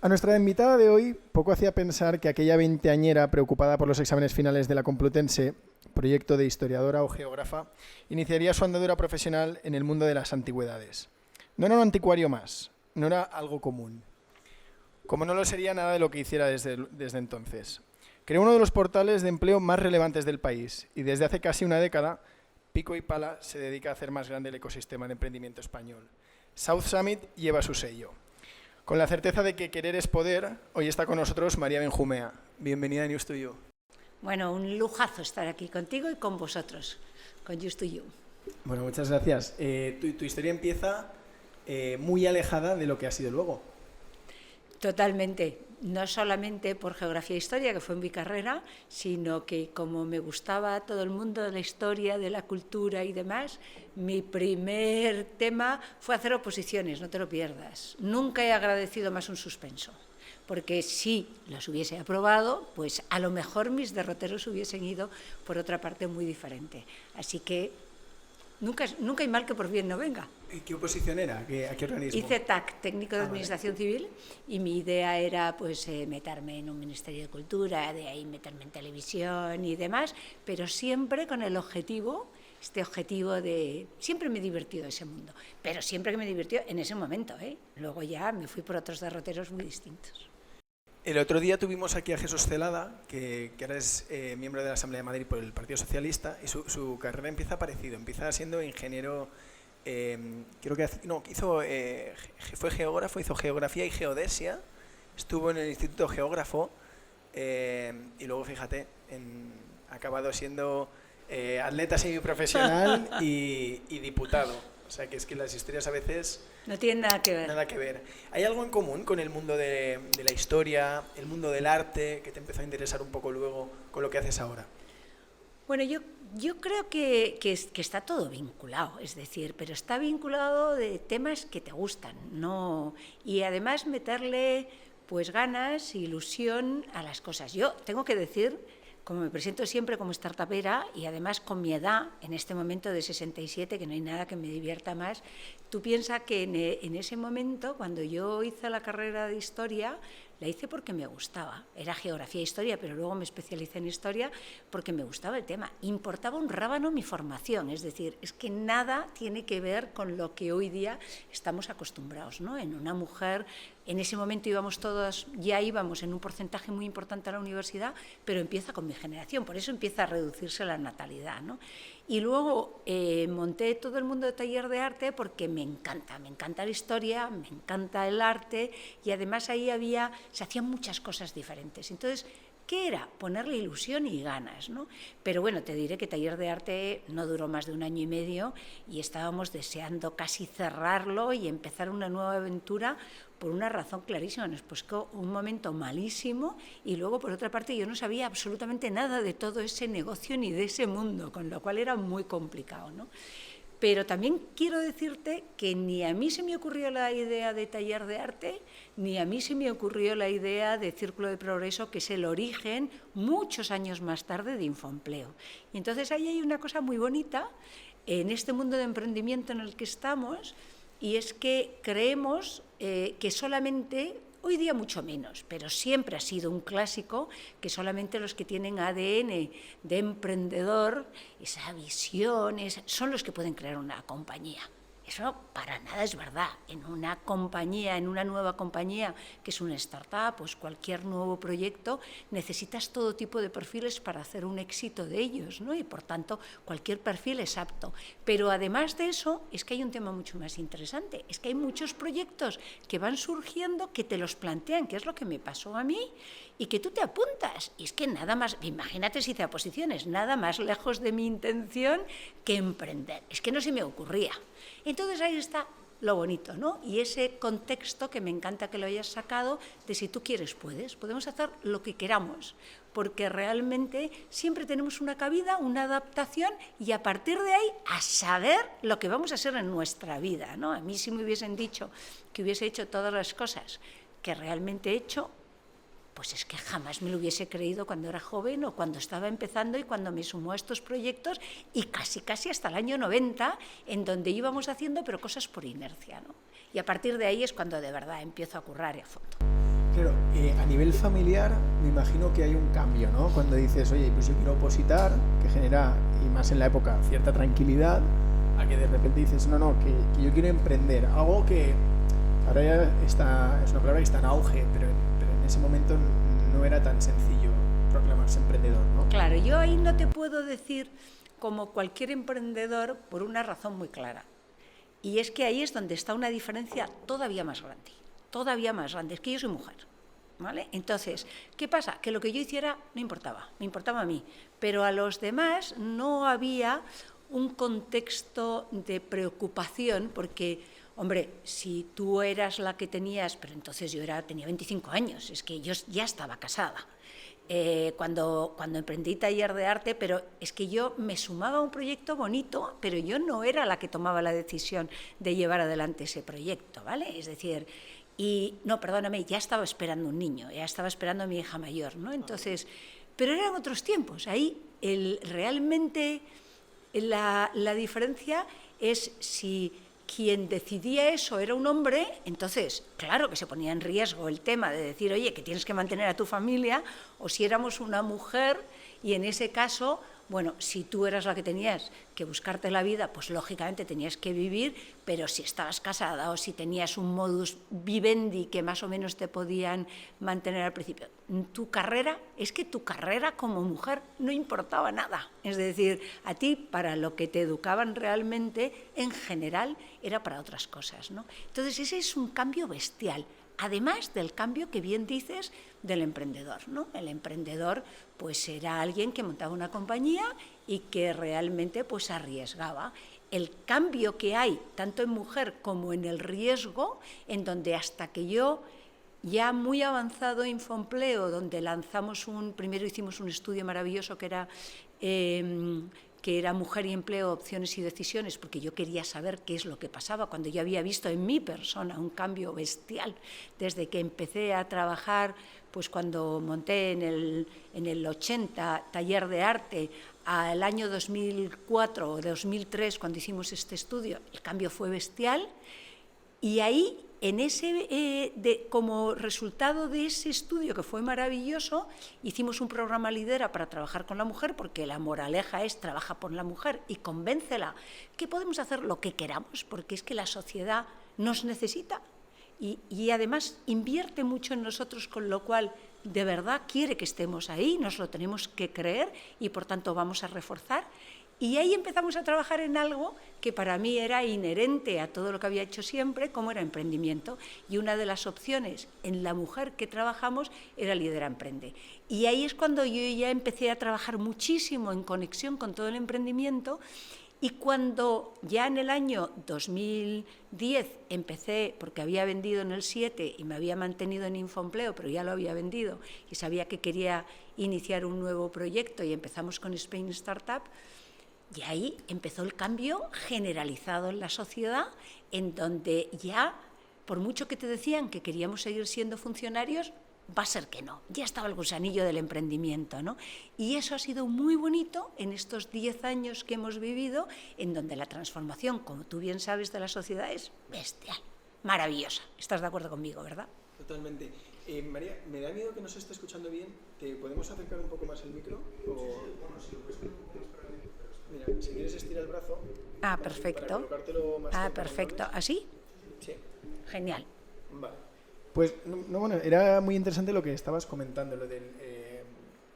A nuestra invitada de hoy poco hacía pensar que aquella veinteañera preocupada por los exámenes finales de la Complutense, proyecto de historiadora o geógrafa, iniciaría su andadura profesional en el mundo de las antigüedades. No era un anticuario más, no era algo común. Como no lo sería nada de lo que hiciera desde entonces. Creó uno de los portales de empleo más relevantes del país y desde hace casi una década, pico y pala se dedica a hacer más grande el ecosistema de emprendimiento español. South Summit lleva su sello. Con la certeza de que querer es poder, hoy está con nosotros María Benjumea. Bienvenida a News to You. Bueno, un lujazo estar aquí contigo y con vosotros, con News to You. Bueno, muchas gracias. Tu historia empieza muy alejada de lo que ha sido luego. Totalmente, no solamente por geografía e historia, que fue en mi carrera, sino que como me gustaba todo el mundo de la historia, de la cultura y demás, mi primer tema fue hacer oposiciones, no te lo pierdas. Nunca he agradecido más un suspenso, porque si los hubiese aprobado, pues a lo mejor mis derroteros hubiesen ido por otra parte muy diferente. Así que nunca hay mal que por bien no venga. ¿Qué oposición era? ¿A qué organismo? Hice TAC, técnico de administración civil, y mi idea era pues meterme en un Ministerio de Cultura, de ahí meterme en televisión y demás, pero siempre con el objetivo, siempre me he divertido ese mundo, pero siempre que me he divertido en ese momento, luego ya me fui por otros derroteros muy distintos. El otro día tuvimos aquí a Jesús Celada, que ahora es miembro de la Asamblea de Madrid por el Partido Socialista, y su carrera empieza parecido, empieza siendo ingeniero, fue geógrafo, hizo geografía y geodesia, estuvo en el Instituto Geógrafo, y luego, fíjate, ha acabado siendo atleta semiprofesional y diputado. O sea, que es que las historias a veces no tienen nada que ver. Nada que ver. ¿Hay algo en común con el mundo de la historia, el mundo del arte, que te empezó a interesar un poco luego con lo que haces ahora? Bueno, yo creo que está todo vinculado, es decir, pero está vinculado de temas que te gustan, ¿no? Y además meterle pues ganas, ilusión a las cosas. Yo tengo que decir, como me presento siempre como startupera y además con mi edad, en este momento de 67, que no hay nada que me divierta más, tú piensas que en ese momento, cuando yo hice la carrera de historia, la hice porque me gustaba. Era geografía e historia, pero luego me especialicé en historia porque me gustaba el tema. Importaba un rábano mi formación, es decir, es que nada tiene que ver con lo que hoy día estamos acostumbrados, ¿no? En una mujer, en ese momento ya íbamos en un porcentaje muy importante a la universidad, pero empieza con mi generación, por eso empieza a reducirse la natalidad, ¿no? Y luego monté todo el mundo de taller de arte porque me encanta la historia, me encanta el arte y además ahí se hacían muchas cosas diferentes. Entonces, ¿qué era? Ponerle ilusión y ganas, ¿no? Pero bueno, te diré que taller de arte no duró más de 1 año y medio y estábamos deseando casi cerrarlo y empezar una nueva aventura por una razón clarísima. Nos puso un momento malísimo y luego, por otra parte, yo no sabía absolutamente nada de todo ese negocio ni de ese mundo, con lo cual era muy complicado, ¿no? Pero también quiero decirte que ni a mí se me ocurrió la idea de taller de arte, ni a mí se me ocurrió la idea de Círculo de Progreso, que es el origen, muchos años más tarde, de Infoempleo. Y entonces ahí hay una cosa muy bonita en este mundo de emprendimiento en el que estamos, y es que creemos que solamente, hoy día mucho menos, pero siempre ha sido un clásico, que solamente los que tienen ADN de emprendedor, esa visión, son los que pueden crear una compañía. Eso para nada es verdad. En una compañía, en una nueva compañía, que es una startup, pues cualquier nuevo proyecto, necesitas todo tipo de perfiles para hacer un éxito de ellos, ¿no? Y por tanto, cualquier perfil es apto. Pero además de eso, es que hay un tema mucho más interesante. Es que hay muchos proyectos que van surgiendo que te los plantean, que es lo que me pasó a mí, y que tú te apuntas. Y es que nada más, imagínate si hice oposiciones, nada más lejos de mi intención que emprender. Es que no se me ocurría. Entonces ahí está lo bonito, ¿no? Y ese contexto que me encanta que lo hayas sacado, de si tú quieres, puedes. Podemos hacer lo que queramos, porque realmente siempre tenemos una cabida, una adaptación, y a partir de ahí a saber lo que vamos a hacer en nuestra vida, ¿no? A mí si me hubiesen dicho que hubiese hecho todas las cosas que realmente he hecho, pues es que jamás me lo hubiese creído cuando era joven o cuando estaba empezando y cuando me sumó a estos proyectos, y casi hasta el año 90, en donde íbamos haciendo pero cosas por inercia, ¿no? Y a partir de ahí es cuando de verdad empiezo a currar a fondo. Claro, a nivel familiar me imagino que hay un cambio, ¿no? Cuando dices, oye, pues yo quiero opositar, que genera, y más en la época, cierta tranquilidad, a que de repente dices, no, que yo quiero emprender, algo que ahora ya está, es una palabra que está en auge, pero en ese momento no era tan sencillo proclamarse emprendedor, ¿no? Claro, yo ahí no te puedo decir como cualquier emprendedor por una razón muy clara. Y es que ahí es donde está una diferencia todavía más grande. Es que yo soy mujer, ¿vale? Entonces, ¿qué pasa? Que lo que yo hiciera no importaba, me importaba a mí, pero a los demás no había un contexto de preocupación porque, hombre, si tú eras la que tenías, pero entonces yo tenía 25 años, es que yo ya estaba casada. Cuando emprendí Taller de Arte, pero es que yo me sumaba a un proyecto bonito, pero yo no era la que tomaba la decisión de llevar adelante ese proyecto, ¿vale? Es decir, perdóname, ya estaba esperando un niño, ya estaba esperando a mi hija mayor, ¿no? Entonces, pero eran otros tiempos, ahí realmente la diferencia es si quien decidía eso era un hombre, entonces, claro que se ponía en riesgo el tema de decir, oye, que tienes que mantener a tu familia, o si éramos una mujer, y en ese caso, bueno, si tú eras la que tenías que buscarte la vida, pues lógicamente tenías que vivir, pero si estabas casada o si tenías un modus vivendi que más o menos te podían mantener al principio, tu carrera como mujer no importaba nada. Es decir, a ti para lo que te educaban realmente, en general, era para otras cosas, ¿no? Entonces ese es un cambio bestial. Además del cambio que bien dices del emprendedor, ¿no? El emprendedor pues era alguien que montaba una compañía y que realmente pues arriesgaba. El cambio que hay tanto en mujer como en el riesgo, en donde hasta que yo ya muy avanzado Infoempleo, donde primero hicimos un estudio maravilloso que era Mujer y Empleo, Opciones y Decisiones, porque yo quería saber qué es lo que pasaba, cuando yo había visto en mi persona un cambio bestial, desde que empecé a trabajar, pues cuando monté en el 80 Taller de Arte, al año 2004 o 2003, cuando hicimos este estudio, el cambio fue bestial, y ahí, como resultado de ese estudio, que fue maravilloso, hicimos un programa Lidera para trabajar con la mujer, porque la moraleja es trabaja por la mujer y convéncela que podemos hacer lo que queramos, porque es que la sociedad nos necesita y además invierte mucho en nosotros, con lo cual de verdad quiere que estemos ahí, nos lo tenemos que creer y por tanto vamos a reforzar. Y ahí empezamos a trabajar en algo que para mí era inherente a todo lo que había hecho siempre, como era emprendimiento. Y una de las opciones en la mujer que trabajamos era Lidera Emprende. Y ahí es cuando yo ya empecé a trabajar muchísimo en conexión con todo el emprendimiento. Y cuando ya en el año 2010 empecé, porque había vendido en el 7 y me había mantenido en Infoempleo, pero ya lo había vendido y sabía que quería iniciar un nuevo proyecto y empezamos con Spain Startup, y ahí empezó el cambio generalizado en la sociedad, en donde ya, por mucho que te decían que queríamos seguir siendo funcionarios, va a ser que no. Ya estaba el gusanillo del emprendimiento, ¿no? Y eso ha sido muy bonito en estos 10 años que hemos vivido, en donde la transformación, como tú bien sabes, de la sociedad es bestial, maravillosa. ¿Estás de acuerdo conmigo, verdad? Totalmente. María, me da miedo que no se esté escuchando bien. ¿Te podemos acercar un poco más el micro? Bueno, si lo puedes poner un poco más. Mira, si quieres estirar el brazo. Ah, perfecto. Para colocártelo más cerca, perfecto. ¿Así? Sí. Genial. Vale. Pues, bueno, era muy interesante lo que estabas comentando, lo del,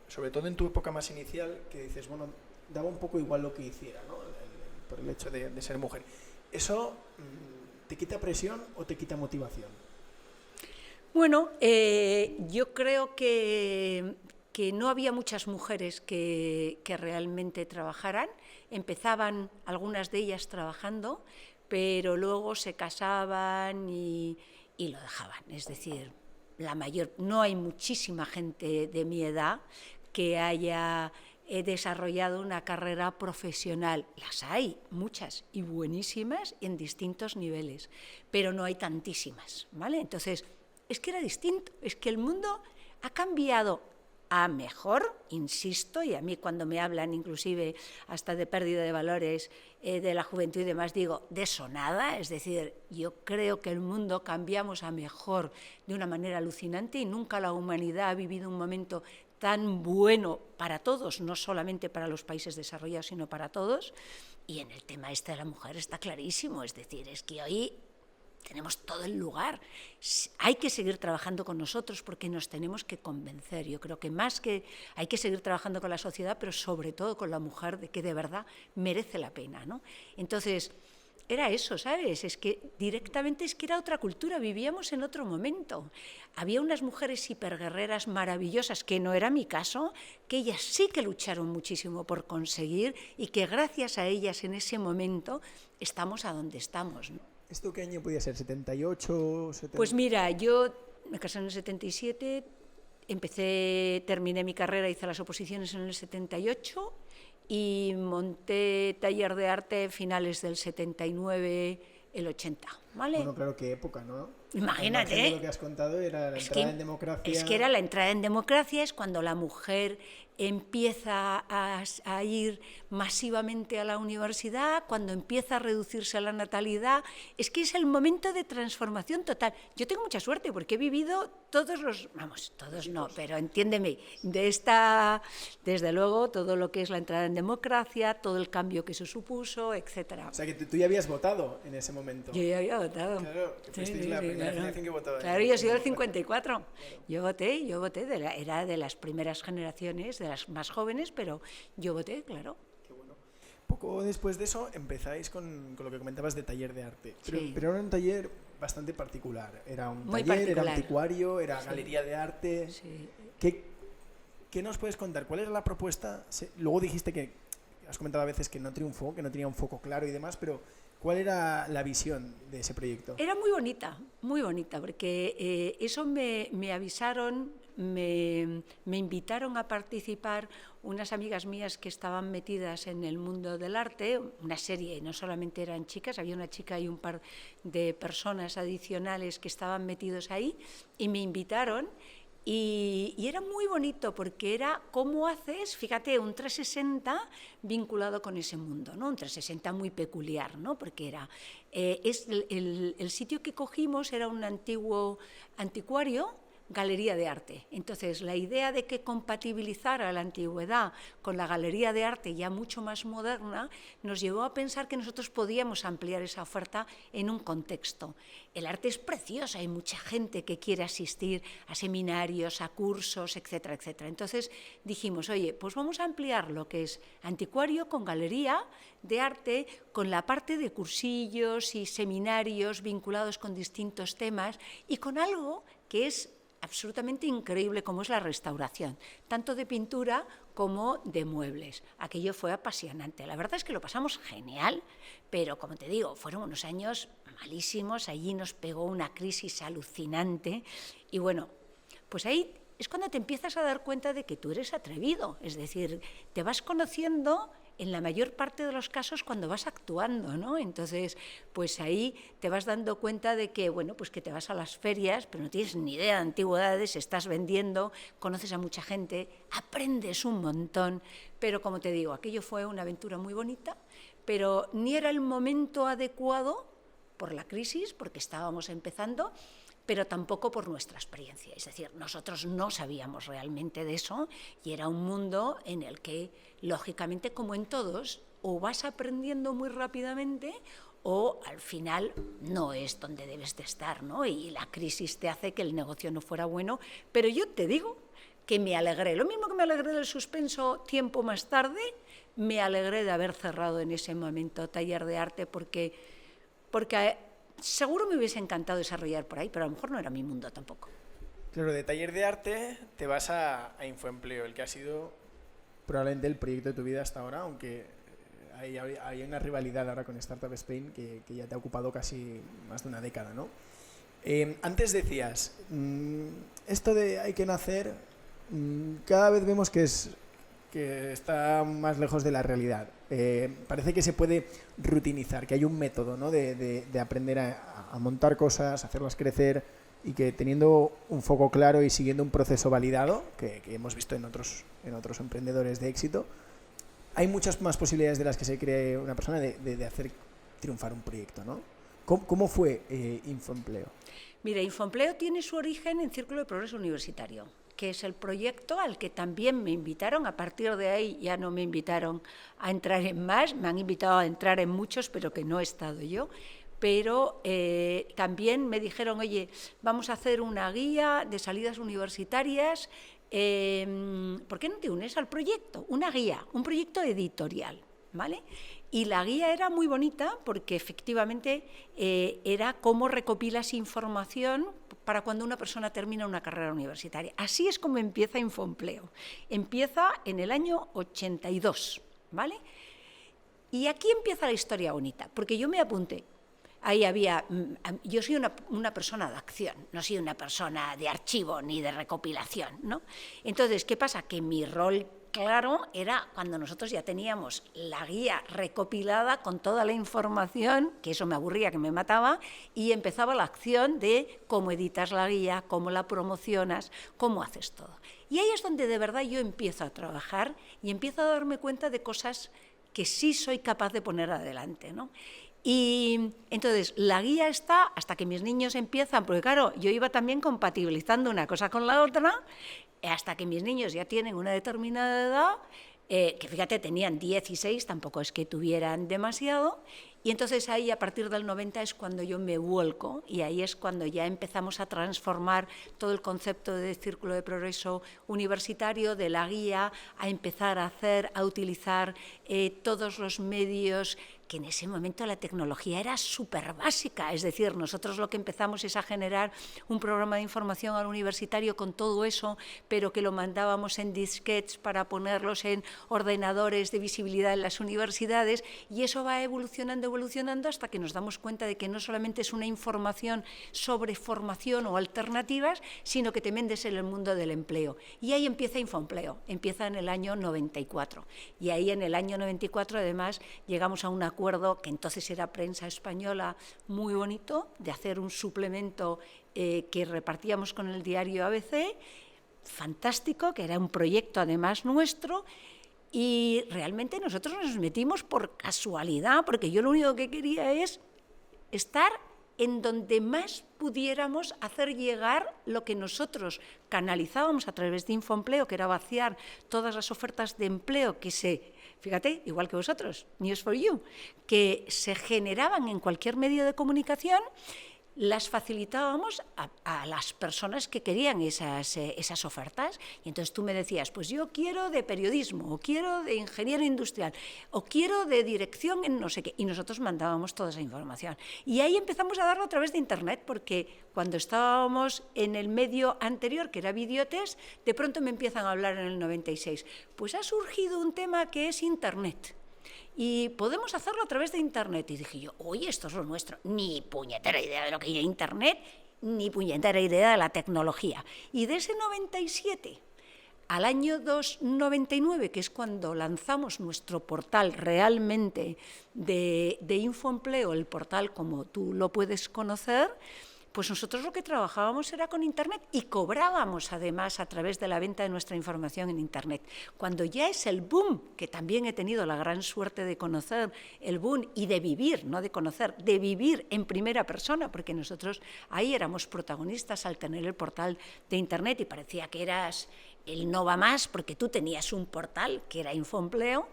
sobre todo en tu época más inicial, que dices, bueno, daba un poco igual lo que hiciera, ¿no? Por el hecho de ser mujer. ¿Eso te quita presión o te quita motivación? Bueno, yo creo que no había muchas mujeres que realmente trabajaran. Empezaban algunas de ellas trabajando, pero luego se casaban y lo dejaban. Es decir, no hay muchísima gente de mi edad que haya desarrollado una carrera profesional. Las hay, muchas, y buenísimas en distintos niveles, pero no hay tantísimas, ¿vale? Entonces, es que era distinto, es que el mundo ha cambiado a mejor, insisto, y a mí cuando me hablan inclusive hasta de pérdida de valores de la juventud y demás, digo, de eso nada, es decir, yo creo que el mundo cambiamos a mejor de una manera alucinante y nunca la humanidad ha vivido un momento tan bueno para todos, no solamente para los países desarrollados, sino para todos. Y en el tema este de la mujer está clarísimo, es decir, es que hoy tenemos todo el lugar. Hay que seguir trabajando con nosotros porque nos tenemos que convencer. Yo creo que más que hay que seguir trabajando con la sociedad, pero sobre todo con la mujer, de que de verdad merece la pena, ¿no? Entonces, era eso, ¿sabes? Es que directamente es que era otra cultura, vivíamos en otro momento. Había unas mujeres hiperguerreras maravillosas, que no era mi caso, que ellas sí que lucharon muchísimo por conseguir y que gracias a ellas en ese momento estamos a donde estamos, ¿no? ¿Esto qué año podía ser? ¿78? 70? Pues mira, yo me casé en el 77, terminé mi carrera, hice las oposiciones en el 78 y monté taller de arte finales del 79, el 80, ¿vale? Bueno, claro, qué época, ¿no? Imagínate. Lo que has contado era la entrada en democracia. Es que era la entrada en democracia, es cuando la mujer empieza a ir masivamente a la universidad, cuando empieza a reducirse la natalidad, es que es el momento de transformación total. Yo tengo mucha suerte porque he vivido todos los, vamos, todos no, pero entiéndeme, desde luego, todo lo que es la entrada en democracia, todo el cambio que se supuso, etcétera. O sea, que tú ya habías votado en ese momento. Yo ya había votado. Claro, que fuisteis la primera generación que votaba. Claro, yo soy del 54. Yo voté, era de las primeras generaciones, de las más jóvenes, pero yo voté, claro. Qué bueno. Poco después de eso empezáis con lo que comentabas de taller de arte. Sí. Pero era un taller bastante particular. Era un Muy taller, particular. era anticuario, era Sí. galería de arte. Sí. ¿Qué nos puedes contar? ¿Cuál era la propuesta? Luego dijiste que has comentado a veces que no triunfó, que no tenía un foco claro y demás, pero ¿cuál era la visión de ese proyecto? Era muy bonita, porque eso me avisaron, me invitaron a participar unas amigas mías que estaban metidas en el mundo del arte, una serie, y no solamente eran chicas, había una chica y un par de personas adicionales que estaban metidos ahí, y me invitaron. Y era muy bonito porque era cómo haces, fíjate, un 360 vinculado con ese mundo, ¿no? Un 360 muy peculiar, ¿no? Porque el sitio que cogimos era un antiguo anticuario, galería de arte. Entonces, la idea de que compatibilizara la antigüedad con la galería de arte ya mucho más moderna nos llevó a pensar que nosotros podíamos ampliar esa oferta en un contexto. El arte es precioso, hay mucha gente que quiere asistir a seminarios, a cursos, etcétera, etcétera. Entonces dijimos, oye, pues vamos a ampliar lo que es anticuario con galería de arte, con la parte de cursillos y seminarios vinculados con distintos temas y con algo que es absolutamente increíble como es la restauración, tanto de pintura como de muebles. Aquello fue apasionante. La verdad es que lo pasamos genial, pero como te digo, fueron unos años malísimos, allí nos pegó una crisis alucinante y bueno, pues ahí es cuando te empiezas a dar cuenta de que tú eres atrevido, es decir, te vas conociendo en la mayor parte de los casos cuando vas actuando, ¿no? Entonces, pues ahí te vas dando cuenta de que, bueno, pues que te vas a las ferias, pero no tienes ni idea de antigüedades, estás vendiendo, conoces a mucha gente, aprendes un montón, pero como te digo, aquello fue una aventura muy bonita, pero ni era el momento adecuado por la crisis, porque estábamos empezando, pero tampoco por nuestra experiencia. Es decir, nosotros no sabíamos realmente de eso y era un mundo en el que, lógicamente, como en todos, o vas aprendiendo muy rápidamente o al final no es donde debes de estar, ¿no? Y la crisis te hace que el negocio no fuera bueno, pero yo te digo que me alegré. Lo mismo que me alegré del suspenso tiempo más tarde, me alegré de haber cerrado en ese momento taller de arte porque seguro me hubiese encantado desarrollar por ahí, pero a lo mejor no era mi mundo tampoco. Claro, de taller de arte te vas a Infoempleo, el que ha sido probablemente el proyecto de tu vida hasta ahora, aunque hay una rivalidad ahora con Startup Spain que ya te ha ocupado casi más de una década, ¿no? Antes decías, esto de hay que nacer, cada vez vemos que está más lejos de la realidad. Parece que se puede rutinizar, que hay un método, ¿no? de aprender a montar cosas, hacerlas crecer, y que teniendo un foco claro y siguiendo un proceso validado, que hemos visto en otros emprendedores de éxito, hay muchas más posibilidades de las que se cree una persona de hacer triunfar un proyecto, ¿no? ¿Cómo fue Infoempleo? Mira, Infoempleo tiene su origen en Círculo de Progreso Universitario, que es el proyecto al que también me invitaron. A partir de ahí ya no me invitaron a entrar en más, me han invitado a entrar en muchos, pero que no he estado yo. Pero también me dijeron, oye, vamos a hacer una guía de salidas universitarias, ¿por qué no te unes al proyecto? Una guía, un proyecto editorial, ¿vale? Y la guía era muy bonita porque efectivamente era cómo recopilas información para cuando una persona termina una carrera universitaria. Así es como empieza Infoempleo. Empieza en el año 82, ¿vale? Y aquí empieza la historia bonita, porque yo me apunté. Ahí había, yo soy una persona de acción, no soy una persona de archivo ni de recopilación, ¿no? Entonces, ¿qué pasa? Que mi rol claro era cuando nosotros ya teníamos la guía recopilada con toda la información, que eso me aburría, que me mataba, y empezaba la acción de cómo editas la guía, cómo la promocionas, cómo haces todo. Y ahí es donde de verdad yo empiezo a trabajar y empiezo a darme cuenta de cosas que sí soy capaz de poner adelante, ¿no? Y entonces la guía está hasta que mis niños empiezan, porque claro, yo iba también compatibilizando una cosa con la otra, hasta que mis niños ya tienen una determinada edad, que fíjate, tenían 16, tampoco es que tuvieran demasiado, y entonces ahí a partir del 90 es cuando yo me vuelco, y ahí es cuando ya empezamos a transformar todo el concepto de Círculo de Progreso Universitario, de la guía, a empezar a utilizar todos los medios, que en ese momento la tecnología era súper básica, es decir, nosotros lo que empezamos es a generar un programa de información al universitario con todo eso, pero que lo mandábamos en disquetes para ponerlos en ordenadores de visibilidad en las universidades, y eso va evolucionando hasta que nos damos cuenta de que no solamente es una información sobre formación o alternativas, sino que también es en el mundo del empleo. Y ahí empieza Infoempleo, empieza en el año 94, y ahí en el año 94 además llegamos a un acuerdo que entonces era Prensa Española muy bonito, de hacer un suplemento que repartíamos con el diario ABC, fantástico, que era un proyecto además nuestro, y realmente nosotros nos metimos por casualidad, porque yo lo único que quería es estar en donde más pudiéramos hacer llegar lo que nosotros canalizábamos a través de Infoempleo, que era vaciar todas las ofertas de empleo que fíjate, igual que vosotros, News for You, que se generaban en cualquier medio de comunicación, las facilitábamos a las personas que querían esas ofertas. Y entonces tú me decías, pues yo quiero de periodismo, o quiero de ingeniero industrial, o quiero de dirección en no sé qué. Y nosotros mandábamos toda esa información. Y ahí empezamos a darlo a través de Internet, porque cuando estábamos en el medio anterior, que era Videotest, de pronto me empiezan a hablar en el 96. Pues ha surgido un tema que es Internet. Y podemos hacerlo a través de Internet. Y dije yo, oye, esto es lo nuestro. Ni puñetera idea de lo que es Internet, ni puñetera idea de la tecnología. Y de ese 97 al año 99, que es cuando lanzamos nuestro portal realmente de Infoempleo, el portal como tú lo puedes conocer, pues nosotros lo que trabajábamos era con Internet y cobrábamos además a través de la venta de nuestra información en Internet. Cuando ya es el boom, que también he tenido la gran suerte de conocer el boom y de vivir, no de conocer, de vivir en primera persona, porque nosotros ahí éramos protagonistas al tener el portal de Internet y parecía que eras el no va más porque tú tenías un portal que era Infoempleo,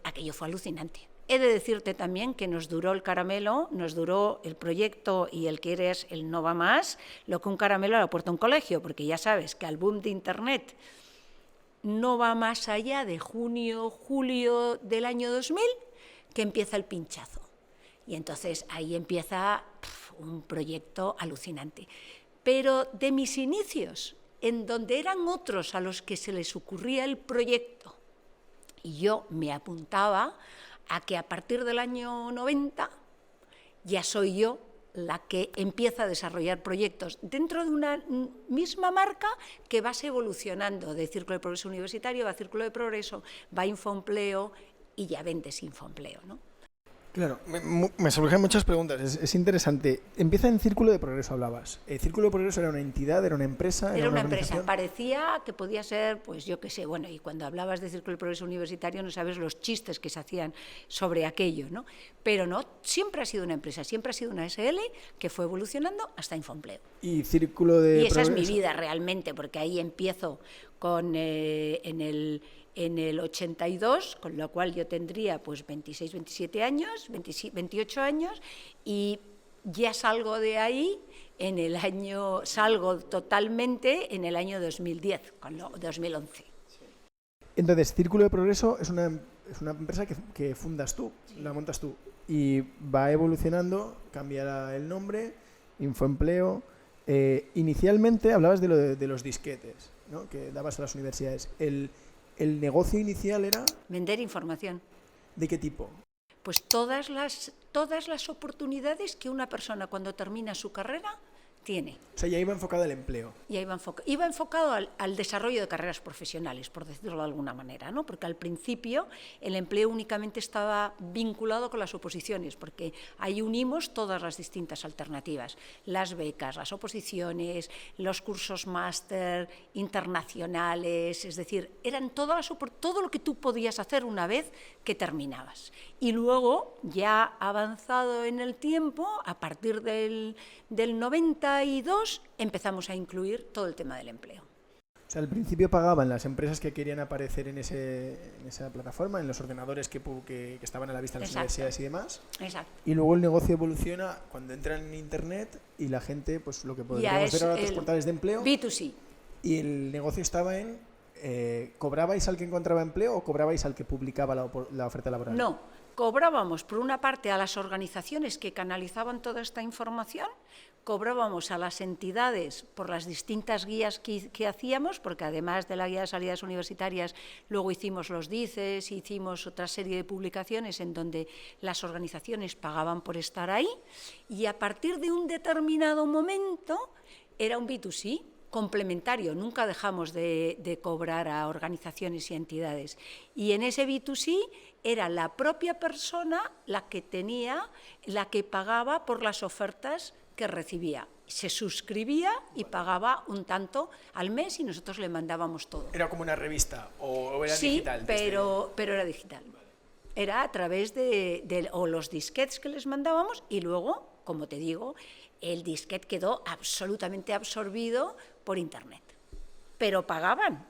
aquello fue alucinante. He de decirte también que nos duró el caramelo, nos duró el proyecto y el que eres el no va más, lo que un caramelo a la puerta de un colegio, porque ya sabes que al boom de Internet no va más allá de junio, julio del año 2000, que empieza el pinchazo. Y entonces ahí empieza un proyecto alucinante. Pero de mis inicios, en donde eran otros a los que se les ocurría el proyecto, y yo me apuntaba a que a partir del año 90 ya soy yo la que empieza a desarrollar proyectos dentro de una misma marca que vas evolucionando de Círculo de Progreso Universitario, va a Círculo de Progreso, va a Infoempleo y ya vendes Infoempleo, ¿no? Claro, me surgen muchas preguntas, es interesante. Empieza en Círculo de Progreso, hablabas. ¿Círculo de Progreso era una entidad, era una empresa? Era una empresa, organización? parecía que podía ser, pues yo qué sé, bueno, y cuando hablabas de Círculo de Progreso Universitario no sabes los chistes que se hacían sobre aquello, ¿no? Pero no, siempre ha sido una empresa, siempre ha sido una SL que fue evolucionando hasta Infoempleo. ¿Y Círculo de Y esa es mi Progreso? vida realmente, porque ahí empiezo con, en el 82, con lo cual yo tendría pues 26, 27 años, 28 años, y ya salgo de ahí en el año, salgo totalmente en el año 2010, con 2011. Entonces, Círculo de Progreso es una empresa que fundas tú, la montas tú, y va evolucionando, cambia el nombre, Infoempleo. Inicialmente hablabas de los disquetes, ¿no?, que dabas a las universidades. ¿El negocio inicial era Vender información. de qué tipo? Pues todas las oportunidades que una persona cuando termina su carrera tiene. O sea, ya iba enfocado al empleo. Y iba enfocado al desarrollo de carreras profesionales, por decirlo de alguna manera, ¿no? Porque al principio el empleo únicamente estaba vinculado con las oposiciones, porque ahí unimos todas las distintas alternativas, las becas, las oposiciones, los cursos máster internacionales, es decir, eran todo lo que tú podías hacer una vez que terminabas. Y luego, ya avanzado en el tiempo, a partir del 92, empezamos a incluir todo el tema del empleo. O sea, al principio pagaban las empresas que querían aparecer en esa plataforma, en los ordenadores que estaban a la vista de las Exacto. universidades y demás. Exacto. Y luego el negocio evoluciona cuando entran en Internet y la gente, pues lo que podríamos ver ahora otros portales de empleo. B2C. Y el negocio estaba en, ¿cobrabais al que encontraba empleo o cobrabais al que publicaba la oferta laboral? No, cobrábamos por una parte a las organizaciones que canalizaban toda esta información, cobrábamos a las entidades por las distintas guías que hacíamos, porque además de la guía de salidas universitarias, luego hicimos los DICES, hicimos otra serie de publicaciones en donde las organizaciones pagaban por estar ahí, y a partir de un determinado momento era un B2C, complementario, nunca dejamos de cobrar a organizaciones y entidades. Y en ese B2C era la propia persona la que pagaba por las ofertas que recibía. Se suscribía y pagaba un tanto al mes y nosotros le mandábamos todo. ¿Era como una revista o era sí, digital? Sí, pero era digital. Era a través o los disquetes que les mandábamos y luego, como te digo, el disquete quedó absolutamente absorbido por Internet. Pero pagaban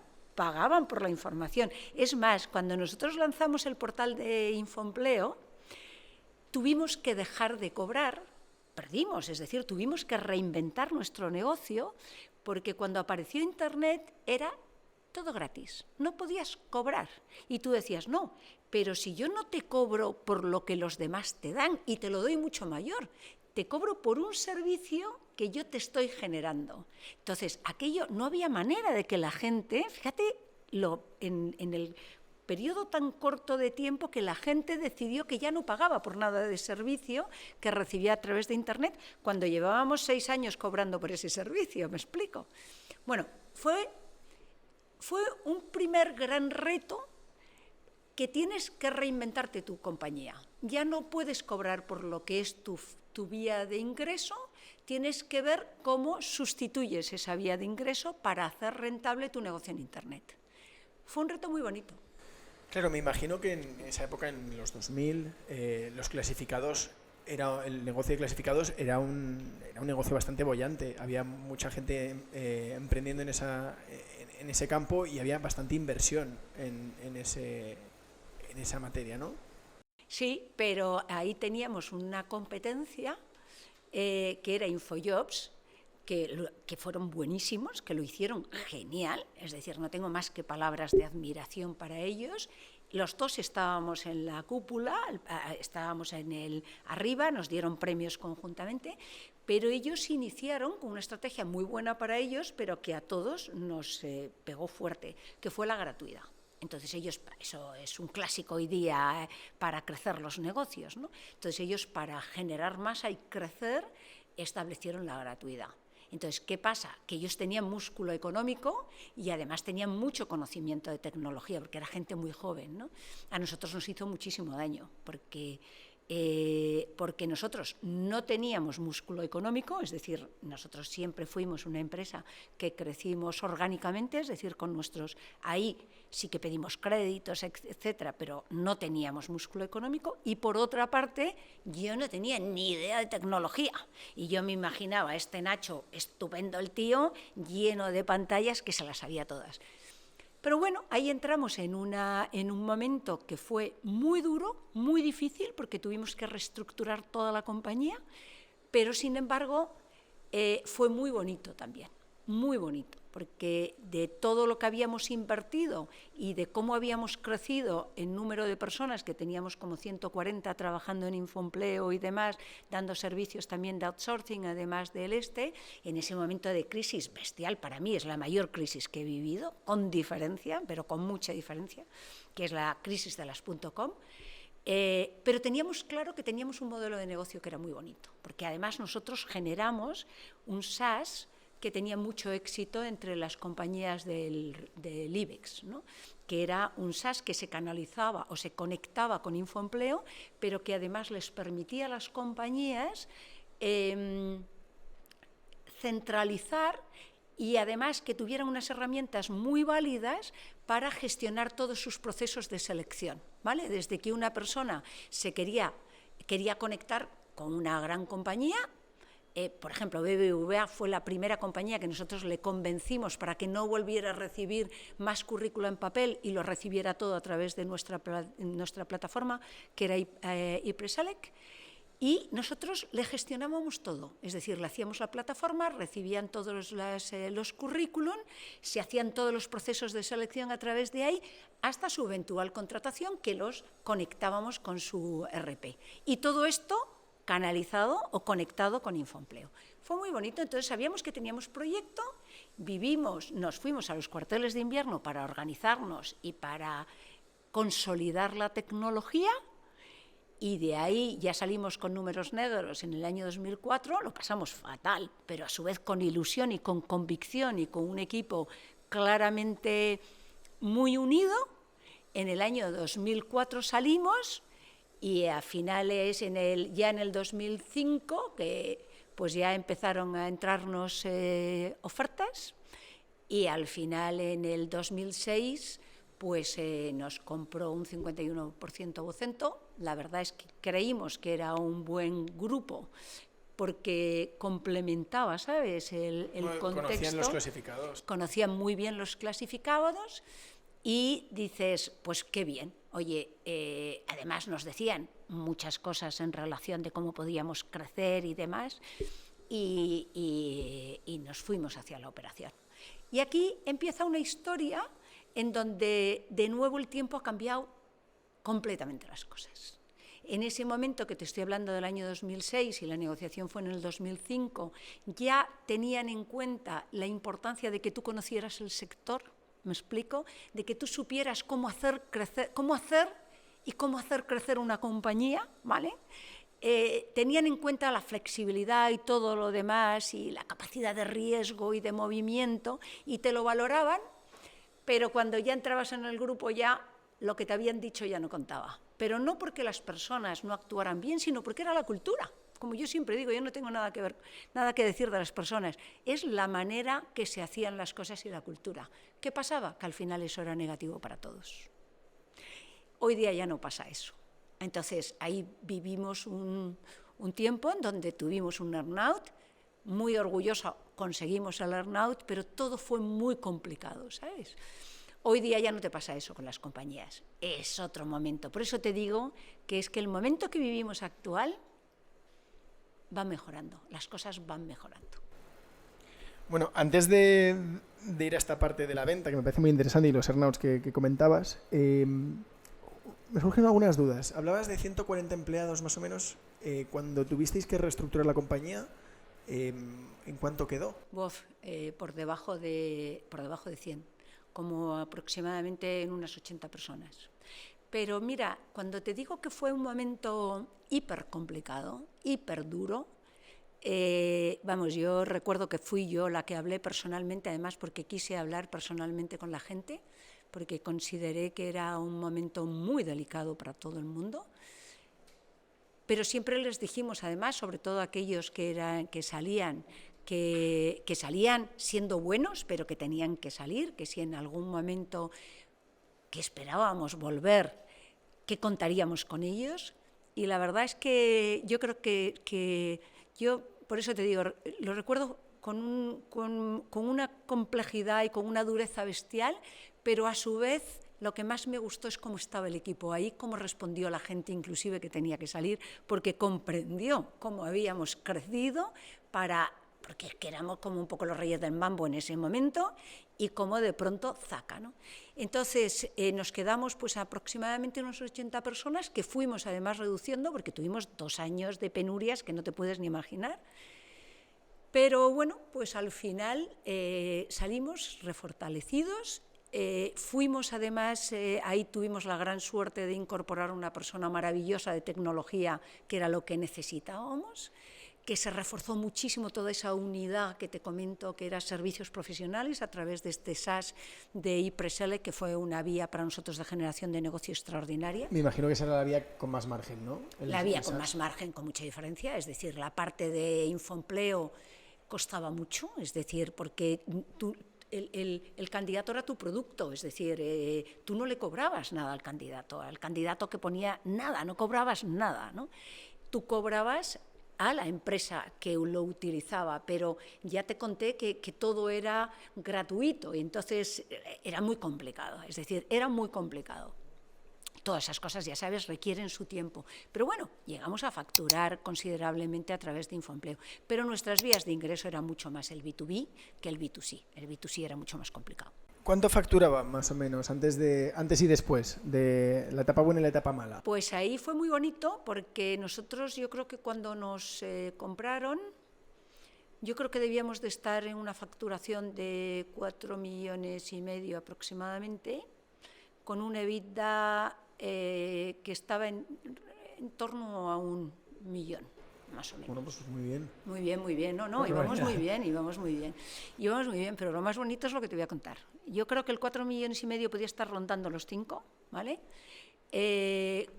por la información. Es más, cuando nosotros lanzamos el portal de Infoempleo, tuvimos que dejar de cobrar, perdimos, es decir, tuvimos que reinventar nuestro negocio, porque cuando apareció Internet era todo gratis, no podías cobrar. Y tú decías, no, pero si yo no te cobro por lo que los demás te dan y te lo doy mucho mayor, te cobro por un servicio que yo te estoy generando. Entonces, aquello no había manera de que la gente, fíjate, en el periodo tan corto de tiempo que la gente decidió que ya no pagaba por nada de servicio que recibía a través de Internet, cuando llevábamos 6 años cobrando por ese servicio, ¿me explico? Bueno, fue un primer gran reto que tienes que reinventarte tu compañía. Ya no puedes cobrar por lo que es tu vía de ingreso, tienes que ver cómo sustituyes esa vía de ingreso para hacer rentable tu negocio en Internet. Fue un reto muy bonito. Claro, me imagino que en esa época, en los 2000, los clasificados, el negocio de clasificados era un negocio bastante boyante. Había mucha gente emprendiendo en ese campo y había bastante inversión en esa materia, ¿no? Sí, pero ahí teníamos una competencia que era Infojobs, que fueron buenísimos, que lo hicieron genial, es decir, no tengo más que palabras de admiración para ellos. Los dos estábamos en la cúpula, estábamos arriba, nos dieron premios conjuntamente, pero ellos iniciaron con una estrategia muy buena para ellos, pero que a todos nos pegó fuerte, que fue la gratuidad. Entonces eso es un clásico hoy día para crecer los negocios, ¿no? Entonces ellos, para generar masa y crecer, establecieron la gratuidad. Entonces, ¿qué pasa? Que ellos tenían músculo económico y además tenían mucho conocimiento de tecnología, porque era gente muy joven, ¿no? A nosotros nos hizo muchísimo daño, porque porque nosotros no teníamos músculo económico, es decir, nosotros siempre fuimos una empresa que crecimos orgánicamente, es decir, con nuestros, ahí sí que pedimos créditos, etcétera, pero no teníamos músculo económico, y por otra parte, yo no tenía ni idea de tecnología, y yo me imaginaba este Nacho, estupendo el tío, lleno de pantallas, que se las sabía todas. Pero bueno, ahí entramos en un momento que fue muy duro, muy difícil, porque tuvimos que reestructurar toda la compañía, pero sin embargo fue muy bonito también, muy bonito, porque de todo lo que habíamos invertido y de cómo habíamos crecido en número de personas, que teníamos como 140 trabajando en Infoempleo y demás, dando servicios también de outsourcing, además del en ese momento de crisis bestial, para mí es la mayor crisis que he vivido, con diferencia, pero con mucha diferencia, que es la crisis de las .com, pero teníamos claro que teníamos un modelo de negocio que era muy bonito, porque además nosotros generamos un SaaS que tenía mucho éxito entre las compañías del IBEX, ¿no? Que era un SaaS que se canalizaba o se conectaba con Infoempleo, pero que además les permitía a las compañías centralizar y además que tuvieran unas herramientas muy válidas para gestionar todos sus procesos de selección, ¿vale? Desde que una persona quería conectar con una gran compañía, por ejemplo, BBVA fue la primera compañía que nosotros le convencimos para que no volviera a recibir más currículo en papel y lo recibiera todo a través de nuestra plataforma, que era iPreselect, y nosotros le gestionábamos todo, es decir, le hacíamos la plataforma, recibían todos los currículum, se hacían todos los procesos de selección a través de ahí, hasta su eventual contratación, que los conectábamos con su RP. Y todo esto canalizado o conectado con Infoempleo. Fue muy bonito, entonces sabíamos que teníamos proyecto, nos fuimos a los cuarteles de invierno para organizarnos y para consolidar la tecnología, y de ahí ya salimos con números negros en el año 2004, lo pasamos fatal, pero a su vez con ilusión y con convicción y con un equipo claramente muy unido. En el año 2004 salimos, y a finales, ya en el 2005, que pues ya empezaron a entrarnos ofertas, y al final en el 2006 pues nos compró un 51% Vocento. La verdad es que creímos que era un buen grupo, porque complementaba, ¿sabes?, el contexto. Conocían los clasificados. Conocían muy bien los clasificados, y dices, pues qué bien. Oye, además nos decían muchas cosas en relación de cómo podíamos crecer y demás, y nos fuimos hacia la operación. Y aquí empieza una historia en donde de nuevo el tiempo ha cambiado completamente las cosas. En ese momento, que te estoy hablando del año 2006 y la negociación fue en el 2005, ya tenían en cuenta la importancia de que tú conocieras el sector, ¿me explico? De que tú supieras cómo hacer crecer una compañía, ¿vale? Tenían en cuenta la flexibilidad y todo lo demás, y la capacidad de riesgo y de movimiento, y te lo valoraban, pero cuando ya entrabas en el grupo ya lo que te habían dicho ya no contaba. Pero no porque las personas no actuaran bien, sino porque era la cultura. Como yo siempre digo, yo no tengo nada que decir de las personas, es la manera que se hacían las cosas y la cultura. ¿Qué pasaba? Que al final eso era negativo para todos. Hoy día ya no pasa eso. Entonces ahí vivimos un tiempo en donde tuvimos un earn-out, muy orgullosa, conseguimos el earn-out, pero todo fue muy complicado, ¿sabes? Hoy día ya no te pasa eso con las compañías, es otro momento. Por eso te digo que es que el momento que vivimos actual va mejorando, las cosas van mejorando. Bueno, antes de ir a esta parte de la venta, que me parece muy interesante, y los earnouts que comentabas, me surgen algunas dudas. Hablabas de 140 empleados más o menos. Cuando tuvisteis que reestructurar la compañía, ¿en cuánto quedó? Por debajo de 100, como aproximadamente en unas 80 personas. Pero mira, cuando te digo que fue un momento hiper complicado, hiper duro, yo recuerdo que fui yo la que hablé personalmente, además porque quise hablar personalmente con la gente, porque consideré que era un momento muy delicado para todo el mundo. pero siempre les dijimos, además, sobre todo aquellos que salían siendo buenos, pero que tenían que salir, que si en algún momento que esperábamos volver, que contaríamos con ellos. Y la verdad es que yo creo que yo, por eso te digo, lo recuerdo con una complejidad y con una dureza bestial, pero a su vez lo que más me gustó es cómo estaba el equipo ahí, cómo respondió la gente inclusive que tenía que salir, porque comprendió cómo habíamos crecido porque es que éramos como un poco los reyes del mambo en ese momento y cómo de pronto zaca, ¿no? Entonces nos quedamos pues aproximadamente unos 80 personas que fuimos además reduciendo porque tuvimos 2 años de penurias que no te puedes ni imaginar. Pero bueno, pues al final salimos refortalecidos. Fuimos además, ahí tuvimos la gran suerte de incorporar una persona maravillosa de tecnología, que era lo que necesitábamos, que se reforzó muchísimo toda esa unidad que te comento, que era servicios profesionales a través de este SaaS de iPresele, que fue una vía para nosotros de generación de negocio extraordinaria. Me imagino que esa era la vía con más margen, ¿no? La vía con más margen, con mucha diferencia, es decir, la parte de infoempleo costaba mucho, es decir, porque el candidato era tu producto, es decir, tú no le cobrabas nada al candidato que ponía nada, no cobrabas nada, ¿no? Tú cobrabas a la empresa que lo utilizaba, pero ya te conté que todo era gratuito y entonces era muy complicado, es decir, era muy complicado. Todas esas cosas, ya sabes, requieren su tiempo. Pero bueno, llegamos a facturar considerablemente a través de Infoempleo. Pero nuestras vías de ingreso eran mucho más el B2B que el B2C. El B2C era mucho más complicado. ¿Cuánto facturaba más o menos antes y después de la etapa buena y la etapa mala? Pues ahí fue muy bonito porque nosotros, yo creo que cuando nos compraron, yo creo que debíamos de estar en una facturación de 4,5 millones aproximadamente, con un EBITDA que estaba en torno a 1 millón, más o menos. Bueno, pues muy bien. Muy bien, muy bien. No, íbamos muy bien. Íbamos muy bien, pero lo más bonito es lo que te voy a contar. Yo creo que el 4,5 millones podía estar rondando los 5, ¿vale?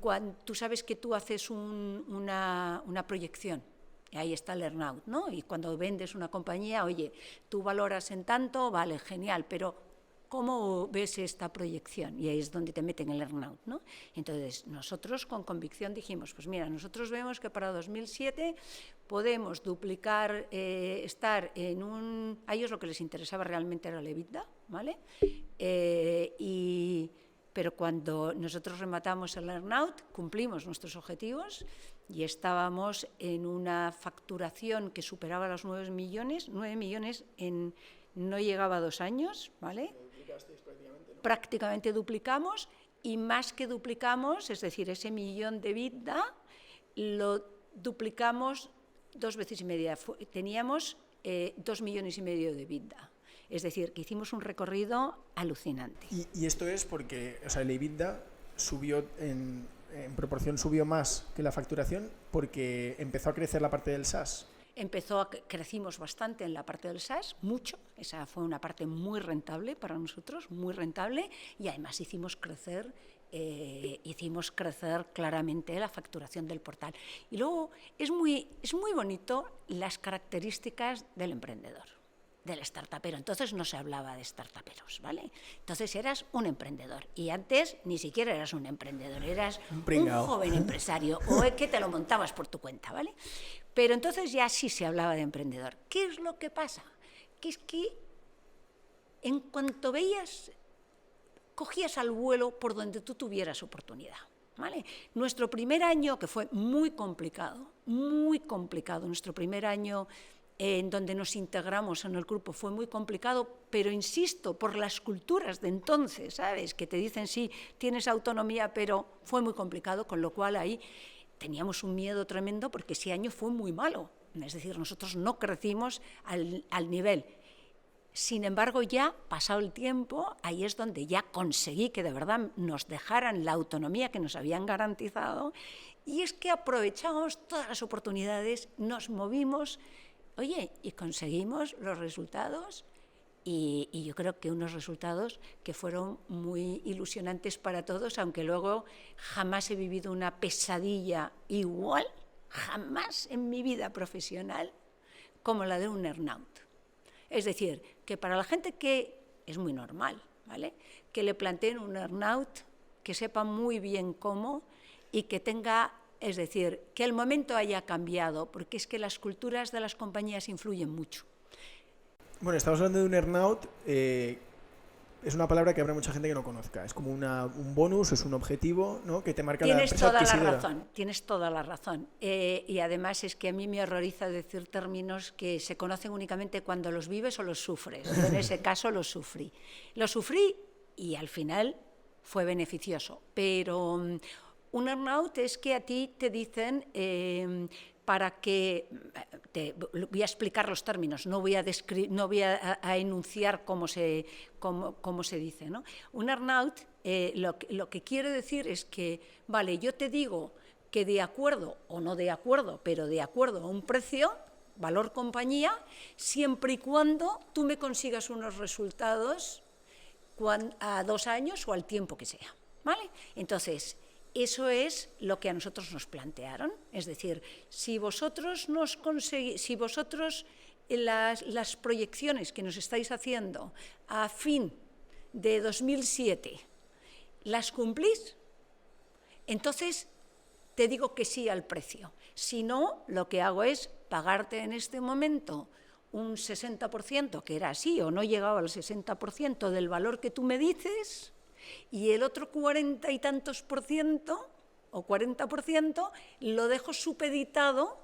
Cuando tú sabes que tú haces una proyección, y ahí está el earn-out, ¿no? Y cuando vendes una compañía, oye, tú valoras en tanto, vale, genial, pero ¿cómo ves esta proyección? Y ahí es donde te meten el earn-out, ¿no? Entonces, nosotros con convicción dijimos, pues mira, nosotros vemos que para 2007 podemos duplicar, estar en un... A ellos lo que les interesaba realmente era el EBITDA, ¿vale? Pero cuando nosotros rematamos el earn-out, cumplimos nuestros objetivos y estábamos en una facturación que superaba los 9 millones en... No llegaba a 2 años, ¿vale? Prácticamente duplicamos y más que duplicamos, es decir, ese 1 millón de EBITDA lo duplicamos 2,5 veces. Teníamos 2,5 millones de EBITDA. Es decir, que hicimos un recorrido alucinante. Y esto es porque, o sea, el EBITDA subió en proporción, subió más que la facturación porque empezó a crecer la parte del SaaS. Crecimos bastante en la parte del SaaS, mucho, esa fue una parte muy rentable para nosotros, muy rentable, y además hicimos crecer claramente la facturación del portal. Y luego es muy bonito las características del emprendedor, del startupero. Entonces no se hablaba de startuperos, ¿vale? Entonces eras un emprendedor y antes ni siquiera eras un emprendedor, eras un joven empresario o es que te lo montabas por tu cuenta, ¿vale? Pero entonces ya sí se hablaba de emprendedor. ¿Qué es lo que pasa? Que es que en cuanto cogías al vuelo por donde tú tuvieras oportunidad, ¿vale? Nuestro primer año, que fue muy complicado, nuestro primer año en donde nos integramos en el grupo fue muy complicado, pero insisto, por las culturas de entonces, ¿sabes? Que te dicen, sí, tienes autonomía, pero fue muy complicado, con lo cual ahí teníamos un miedo tremendo porque ese año fue muy malo. Es decir, nosotros no crecimos al nivel. Sin embargo, ya pasado el tiempo, ahí es donde ya conseguí que de verdad nos dejaran la autonomía que nos habían garantizado, y es que aprovechamos todas las oportunidades, nos movimos, oye, y conseguimos los resultados, y yo creo que unos resultados que fueron muy ilusionantes para todos, aunque luego jamás he vivido una pesadilla igual jamás en mi vida profesional como la de un earnout. Es decir, que para la gente que es muy normal, ¿vale?, que le planteen un earnout, que sepa muy bien cómo y que tenga, es decir, que el momento haya cambiado, porque es que las culturas de las compañías influyen mucho. Bueno, estamos hablando de un earnout. Es una palabra que habrá mucha gente que no conozca. Es como un bonus, es un objetivo, ¿no?, que te marca la empresa adquisidora. Tienes toda la razón. Y además es que a mí me horroriza decir términos que se conocen únicamente cuando los vives o los sufres. Yo en ese caso los sufrí. Los sufrí y al final fue beneficioso. Pero un earnout es que a ti te dicen... para que, voy a explicar los términos, no voy a enunciar cómo se dice, ¿no? Un earnout lo que quiere decir es que, vale, yo te digo que de acuerdo, o no de acuerdo, pero de acuerdo a un precio, valor compañía, siempre y cuando tú me consigas unos resultados a 2 años o al tiempo que sea, ¿vale? Entonces, eso es lo que a nosotros nos plantearon. Es decir, si vosotros las proyecciones que nos estáis haciendo a fin de 2007 las cumplís, entonces te digo que sí al precio. Si no, lo que hago es pagarte en este momento un 60%, que era así, o no llegaba al 60% del valor que tú me dices, y el otro 40 y tantos por ciento o 40% lo dejo supeditado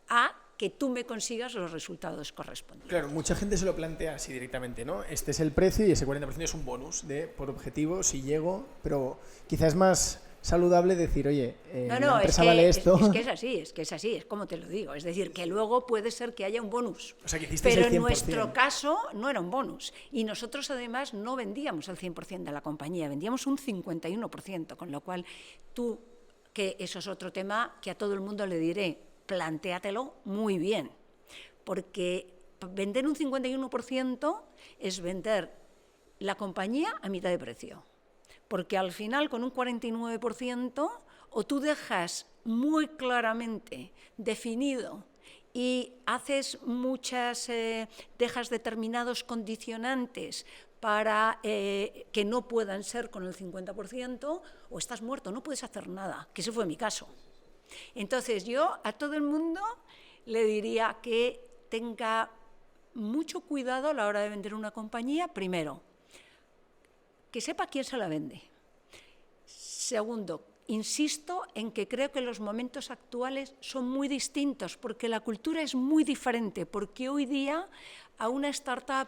a que tú me consigas los resultados correspondientes. Claro, mucha gente se lo plantea así directamente, ¿no? Este es el precio y ese 40% es un bonus por objetivo, si llego, pero quizás es más saludable decir, oye, la empresa vale esto. Es que es así, es como te lo digo. Es decir, que luego puede ser que haya un bonus. O sea, que hicisteis pero el 100%. En nuestro caso no era un bonus. Y nosotros además no vendíamos el 100% de la compañía, vendíamos un 51%, con lo cual tú, que eso es otro tema que a todo el mundo le diré, plantéatelo muy bien. Porque vender un 51% es vender la compañía a mitad de precio. Porque al final, con un 49%, o tú dejas muy claramente definido y haces dejas determinados condicionantes para que no puedan ser con el 50%, o estás muerto, no puedes hacer nada, que ese fue mi caso. Entonces, yo a todo el mundo le diría que tenga mucho cuidado a la hora de vender una compañía, primero, que sepa quién se la vende. Segundo, insisto en que creo que los momentos actuales son muy distintos, porque la cultura es muy diferente, porque hoy día a una startup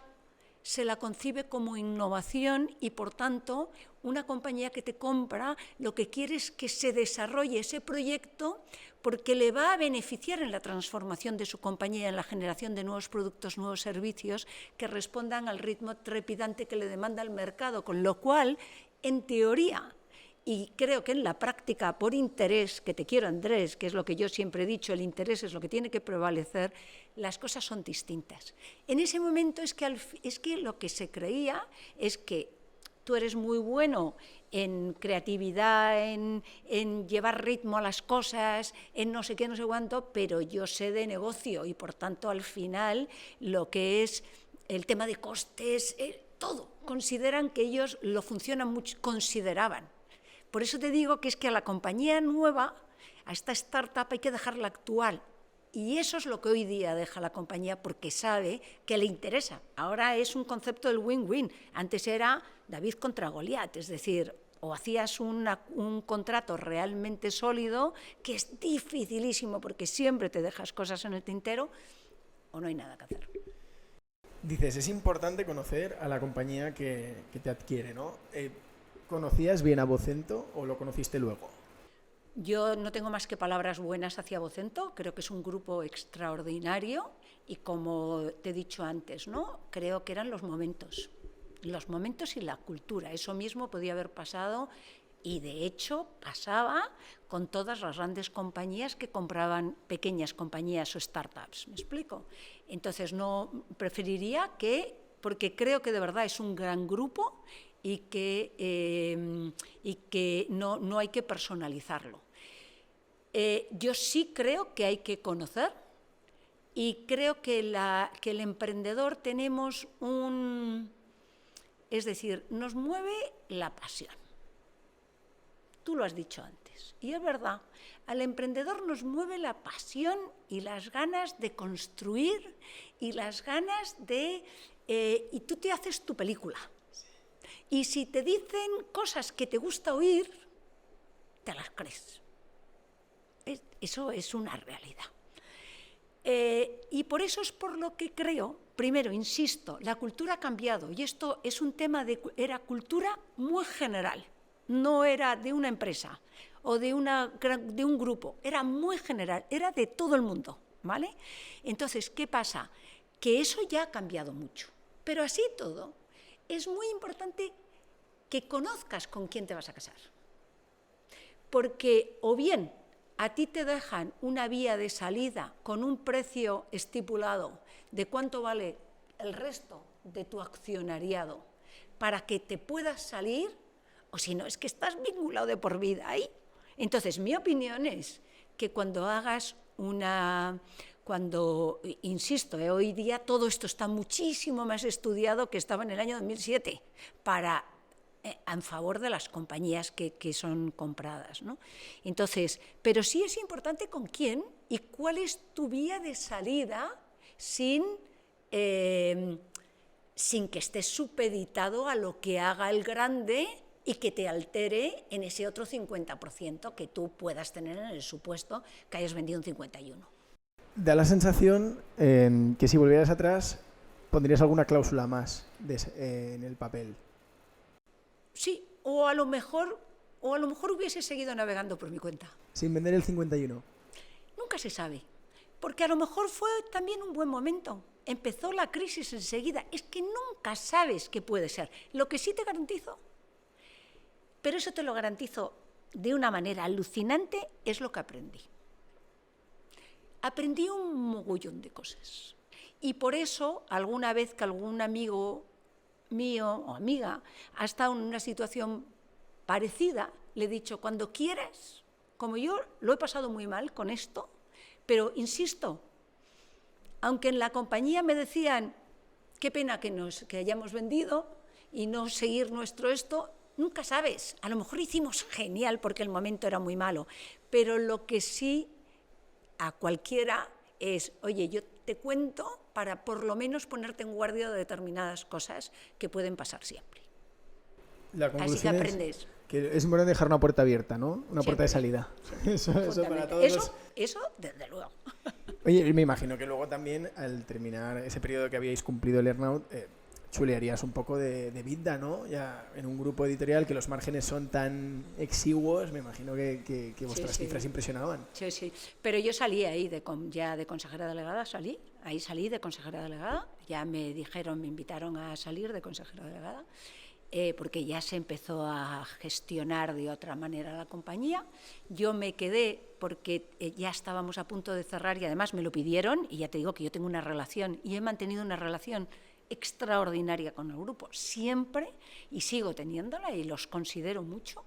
se la concibe como innovación y, por tanto, una compañía que te compra lo que quiere es que se desarrolle ese proyecto porque le va a beneficiar en la transformación de su compañía, en la generación de nuevos productos, nuevos servicios que respondan al ritmo trepidante que le demanda el mercado, con lo cual, en teoría, y creo que en la práctica, por interés, que te quiero, Andrés, que es lo que yo siempre he dicho, el interés es lo que tiene que prevalecer, las cosas son distintas. En ese momento es que lo que se creía es que tú eres muy bueno en creatividad, en llevar ritmo a las cosas, en no sé qué, no sé cuánto, pero yo sé de negocio y, por tanto, al final, lo que es el tema de costes, todo, consideran que ellos lo funcionan mucho, consideraban. Por eso te digo que es que a la compañía nueva, a esta startup, hay que dejarla actual. Y eso es lo que hoy día deja la compañía, porque sabe que le interesa. Ahora es un concepto del win-win. Antes era David contra Goliat, es decir, o hacías un contrato realmente sólido, que es dificilísimo porque siempre te dejas cosas en el tintero, o no hay nada que hacer. Dices, es importante conocer a la compañía que te adquiere, ¿no? ¿Conocías bien a Vocento o lo conociste luego? Yo no tengo más que palabras buenas hacia Vocento, creo que es un grupo extraordinario y, como te he dicho antes, ¿no?, creo que eran los momentos y la cultura. Eso mismo podía haber pasado y, de hecho, pasaba con todas las grandes compañías que compraban pequeñas compañías o startups. ¿Me explico? Entonces, no preferiría porque creo que de verdad es un gran grupo y que no hay que personalizarlo. Yo sí creo que hay que conocer y creo que el emprendedor tenemos es decir, nos mueve la pasión. Tú lo has dicho antes, y es verdad, al emprendedor nos mueve la pasión y las ganas de construir y las ganas de... y tú te haces tu película. Y si te dicen cosas que te gusta oír, te las crees. Eso es una realidad. Y por eso es por lo que creo, primero, insisto, la cultura ha cambiado y esto es un tema era cultura muy general, no era de una empresa o de un grupo, era muy general, era de todo el mundo, ¿vale? Entonces, ¿qué pasa? Que eso ya ha cambiado mucho, pero así todo, es muy importante que conozcas con quién te vas a casar, porque o bien a ti te dejan una vía de salida con un precio estipulado de cuánto vale el resto de tu accionariado para que te puedas salir, o si no, es que estás vinculado de por vida ahí. Entonces, mi opinión es que cuando hagas insisto, hoy día todo esto está muchísimo más estudiado que estaba en el año 2007 en favor de las compañías que son compradas, ¿no? Entonces, pero sí es importante con quién y cuál es tu vía de salida sin que estés supeditado a lo que haga el grande y que te altere en ese otro 50% que tú puedas tener en el supuesto que hayas vendido un 51%. Da la sensación que si volvieras atrás pondrías alguna cláusula más en el papel. Sí, o a lo mejor hubiese seguido navegando por mi cuenta. Sin vender el 51. Nunca se sabe, porque a lo mejor fue también un buen momento. Empezó la crisis enseguida. Es que nunca sabes qué puede ser. Lo que sí te garantizo, pero eso te lo garantizo de una manera alucinante, es lo que aprendí. Aprendí un mogollón de cosas. Y por eso, alguna vez que algún amigo mío o amiga ha estado en una situación parecida, le he dicho, cuando quieras, como yo lo he pasado muy mal con esto, pero insisto, aunque en la compañía me decían, qué pena que hayamos vendido y no seguir nuestro esto, nunca sabes, a lo mejor hicimos genial porque el momento era muy malo, pero lo que sí a cualquiera es, oye, yo te cuento para por lo menos ponerte en guardia de determinadas cosas que pueden pasar siempre. La conclusión así que aprendes. Es que es importante dejar una puerta abierta, ¿no? Una puerta de salida. Eso para todos eso, desde luego. Oye, me imagino que luego también, al terminar ese periodo que habíais cumplido el earnout, chulearías un poco de vida, ¿no? Ya en un grupo editorial que los márgenes son tan exiguos, me imagino que vuestras cifras impresionaban. Sí, sí. Pero yo salí ahí ya de consejera delegada, salí de consejera delegada, ya me invitaron a salir de consejera delegada, porque ya se empezó a gestionar de otra manera la compañía. Yo me quedé porque ya estábamos a punto de cerrar y además me lo pidieron, y ya te digo que yo tengo una relación y he mantenido una relación extraordinaria con el grupo, siempre, y sigo teniéndola y los considero mucho.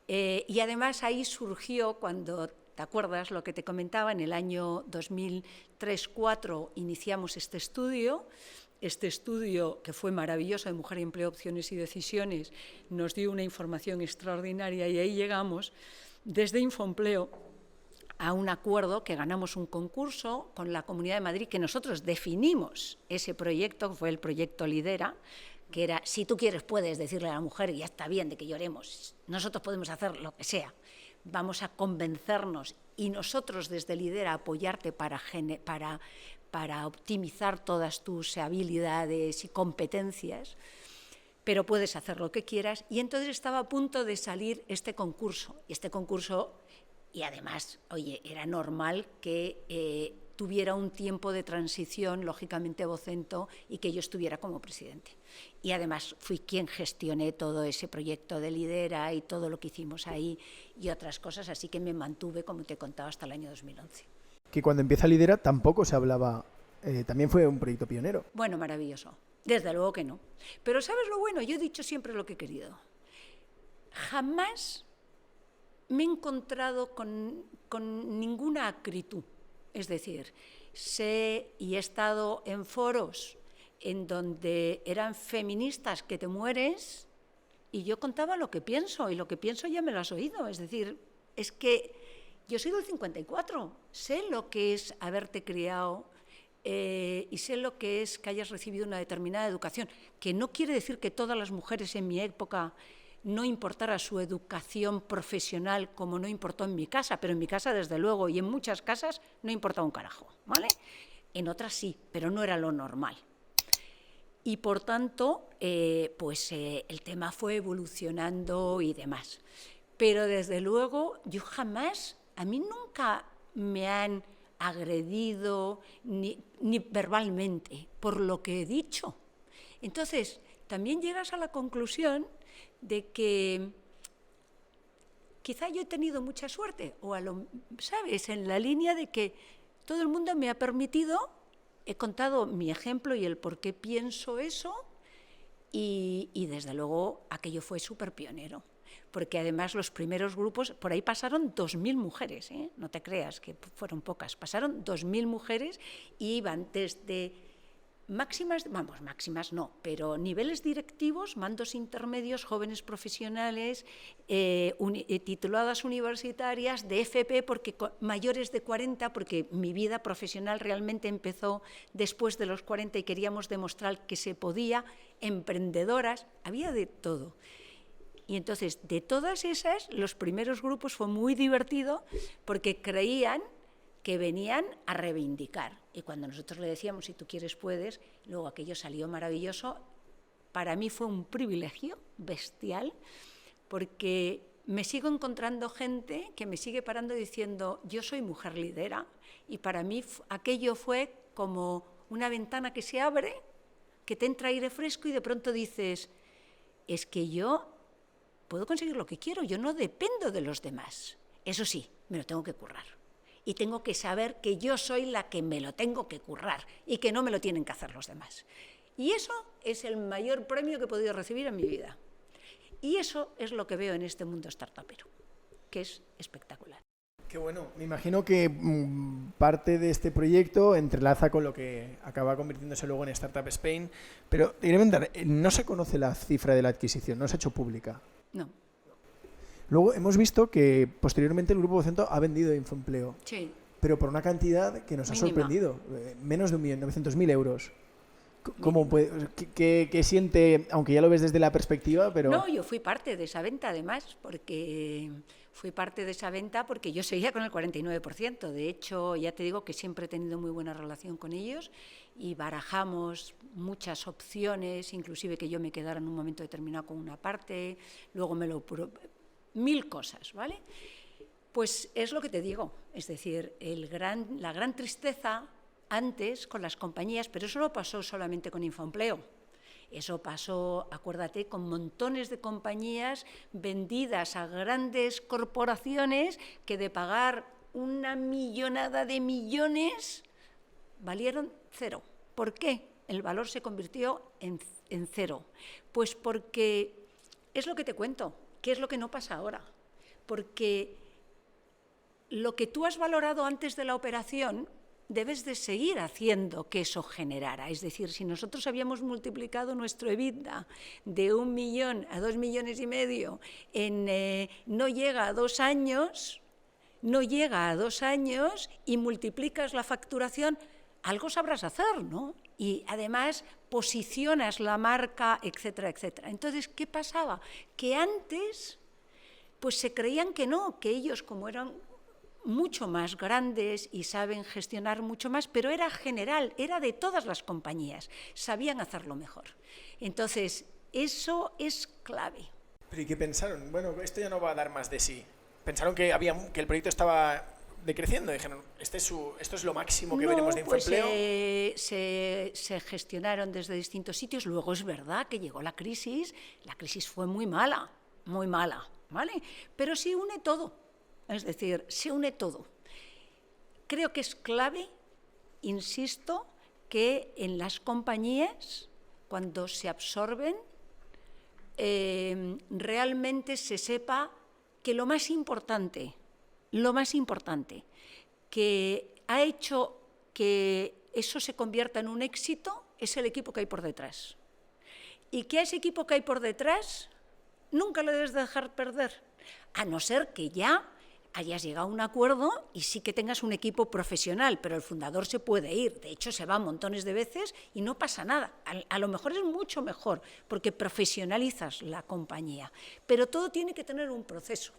Y además ahí surgió, cuando, ¿te acuerdas lo que te comentaba? En el año 2003-2004 iniciamos este estudio que fue maravilloso, de Mujer y Empleo, Opciones y Decisiones, nos dio una información extraordinaria y ahí llegamos desde Infoempleo a un acuerdo que ganamos un concurso con la Comunidad de Madrid, que nosotros definimos ese proyecto, que fue el proyecto Lidera, que era, si tú quieres puedes decirle a la mujer, ya está bien de que lloremos, nosotros podemos hacer lo que sea, vamos a convencernos y nosotros desde Lidera apoyarte para optimizar todas tus habilidades y competencias, pero puedes hacer lo que quieras. Y entonces estaba a punto de salir este concurso, y además, oye, era normal que tuviera un tiempo de transición, lógicamente Vocento, y que yo estuviera como presidente. Y además fui quien gestioné todo ese proyecto de Lidera y todo lo que hicimos ahí y otras cosas, así que me mantuve, como te he contado, hasta el año 2011. Que cuando empieza Lidera tampoco se hablaba, también fue un proyecto pionero. Bueno, maravilloso. Desde luego que no. Pero ¿sabes lo bueno? Yo he dicho siempre lo que he querido. Jamás me he encontrado con ninguna acritud. Es decir, sé y he estado en foros en donde eran feministas que te mueres y yo contaba lo que pienso, y lo que pienso ya me lo has oído. Es decir, es que yo soy del 54, sé lo que es haberte criado y sé lo que es que hayas recibido una determinada educación, que no quiere decir que todas las mujeres en mi época no importara su educación profesional como no importó en mi casa, pero en mi casa desde luego, y en muchas casas no importaba un carajo, ¿vale? En otras sí, pero no era lo normal. Y por tanto, el tema fue evolucionando y demás. Pero desde luego, yo jamás, a mí nunca me han agredido ni verbalmente por lo que he dicho. Entonces, también llegas a la conclusión de que quizá yo he tenido mucha suerte, o ¿sabes?, en la línea de que todo el mundo me ha permitido, he contado mi ejemplo y el por qué pienso eso, y desde luego aquello fue súper pionero, porque además los primeros grupos, por ahí pasaron 2.000 mujeres, no te creas que fueron pocas, pasaron 2.000 mujeres y iban desde máximas no, pero niveles directivos, mandos intermedios, jóvenes profesionales, tituladas universitarias, de FP, porque mayores de 40, porque mi vida profesional realmente empezó después de los 40 y queríamos demostrar que se podía, emprendedoras, había de todo. Y entonces, de todas esas, los primeros grupos fue muy divertido porque creían que venían a reivindicar. Y cuando nosotros le decíamos, si tú quieres puedes, luego aquello salió maravilloso. Para mí fue un privilegio bestial, porque me sigo encontrando gente que me sigue parando diciendo, yo soy mujer lidera, y para mí aquello fue como una ventana que se abre, que te entra aire fresco y de pronto dices, es que yo puedo conseguir lo que quiero, yo no dependo de los demás. Eso sí, me lo tengo que currar. Y tengo que saber que yo soy la que me lo tengo que currar y que no me lo tienen que hacer los demás. Y eso es el mayor premio que he podido recibir en mi vida. Y eso es lo que veo en este mundo startupero, que es espectacular. Qué bueno. Me imagino que parte de este proyecto entrelaza con lo que acaba convirtiéndose luego en Startup Spain, pero te quería preguntar, no se conoce la cifra de la adquisición, no se ha hecho pública. No. Luego hemos visto que posteriormente el Grupo Vocento ha vendido Infoempleo, sí, pero por una cantidad que nos ha sorprendido, menos de 1.900.000 euros. ¿Cómo ¿Qué siente, aunque ya lo ves desde la perspectiva, pero...? No, yo fui parte de esa venta además, porque yo seguía con el 49%. De hecho, ya te digo que siempre he tenido muy buena relación con ellos y barajamos muchas opciones, inclusive que yo me quedara en un momento determinado con una parte, luego mil cosas, ¿vale? Pues es lo que te digo, es decir, la gran tristeza antes con las compañías, pero eso no pasó solamente con Infoempleo, eso pasó, acuérdate, con montones de compañías vendidas a grandes corporaciones que de pagar una millonada de millones valieron cero. ¿Por qué? El valor se convirtió en cero. Pues porque es lo que te cuento. ¿Qué es lo que no pasa ahora? Porque lo que tú has valorado antes de la operación, debes de seguir haciendo que eso generara. Es decir, si nosotros habíamos multiplicado nuestro EBITDA de 1 millón a 2,5 millones, no llega a 2 años y multiplicas la facturación, algo sabrás hacer, ¿no? Y además posicionas la marca, etcétera, etcétera. Entonces, ¿qué pasaba? Que antes pues se creían que no, que ellos como eran mucho más grandes y saben gestionar mucho más, pero era general, era de todas las compañías, sabían hacerlo mejor. Entonces, eso es clave. ¿Pero y qué pensaron? Bueno, esto ya no va a dar más de sí. ¿Pensaron que el proyecto estaba decreciendo? Dijeron, esto es lo máximo que veremos de Infoempleo. Se gestionaron desde distintos sitios. Luego es verdad que llegó la crisis fue muy mala, ¿vale? Pero se une todo, es decir, se une todo. Creo que es clave, insisto, que en las compañías, cuando se absorben, realmente se sepa que lo más importante que ha hecho que eso se convierta en un éxito es el equipo que hay por detrás. Y que a ese equipo que hay por detrás nunca lo debes dejar perder, a no ser que ya hayas llegado a un acuerdo y sí que tengas un equipo profesional, pero el fundador se puede ir, de hecho se va montones de veces y no pasa nada. A lo mejor es mucho mejor porque profesionalizas la compañía, pero todo tiene que tener un proceso.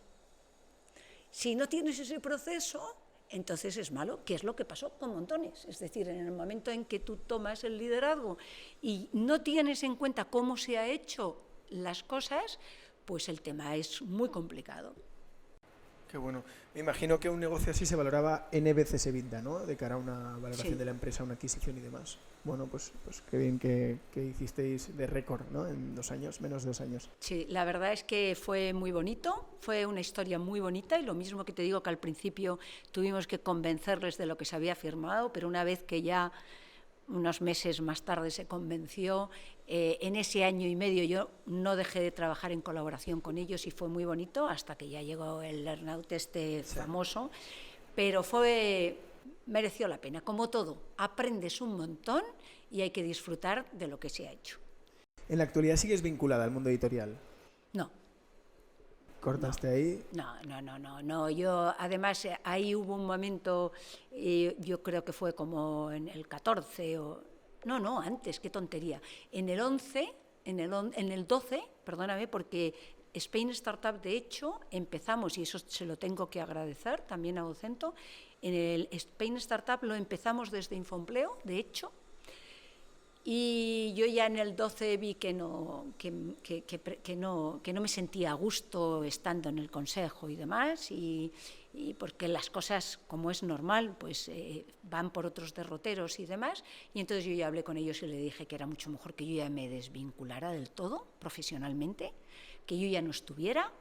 Si no tienes ese proceso, entonces es malo, que es lo que pasó con montones. Es decir, en el momento en que tú tomas el liderazgo y no tienes en cuenta cómo se han hecho las cosas, pues el tema es muy complicado. Qué bueno. Me imagino que un negocio así se valoraba N veces EBITDA, ¿no? De cara a una valoración de la empresa, una adquisición y demás. Bueno, pues qué bien que hicisteis de récord, ¿no? En 2 años, menos de 2 años. Sí, la verdad es que fue muy bonito, fue una historia muy bonita y lo mismo que te digo que al principio tuvimos que convencerles de lo que se había firmado, pero una vez que ya unos meses más tarde se convenció, en ese año y medio yo no dejé de trabajar en colaboración con ellos y fue muy bonito hasta que ya llegó el earnout famoso, pero mereció la pena. Como todo, aprendes un montón y hay que disfrutar de lo que se ha hecho. ¿En la actualidad sigues vinculada al mundo editorial? No. ¿Cortaste ahí? No. Yo, además, ahí hubo un momento, yo creo que fue como en el 14 o... No, antes, qué tontería. En el 11, en el 12, perdóname, porque Spain Startup, de hecho, empezamos, y eso se lo tengo que agradecer también a Vocento, en el Spain Startup lo empezamos desde Infoempleo, de hecho, y yo ya en el 12 vi que no me sentía a gusto estando en el consejo y demás, y porque las cosas, como es normal, pues van por otros derroteros y demás, y entonces yo ya hablé con ellos y le dije que era mucho mejor que yo ya me desvinculara del todo profesionalmente, que yo ya no estuviera.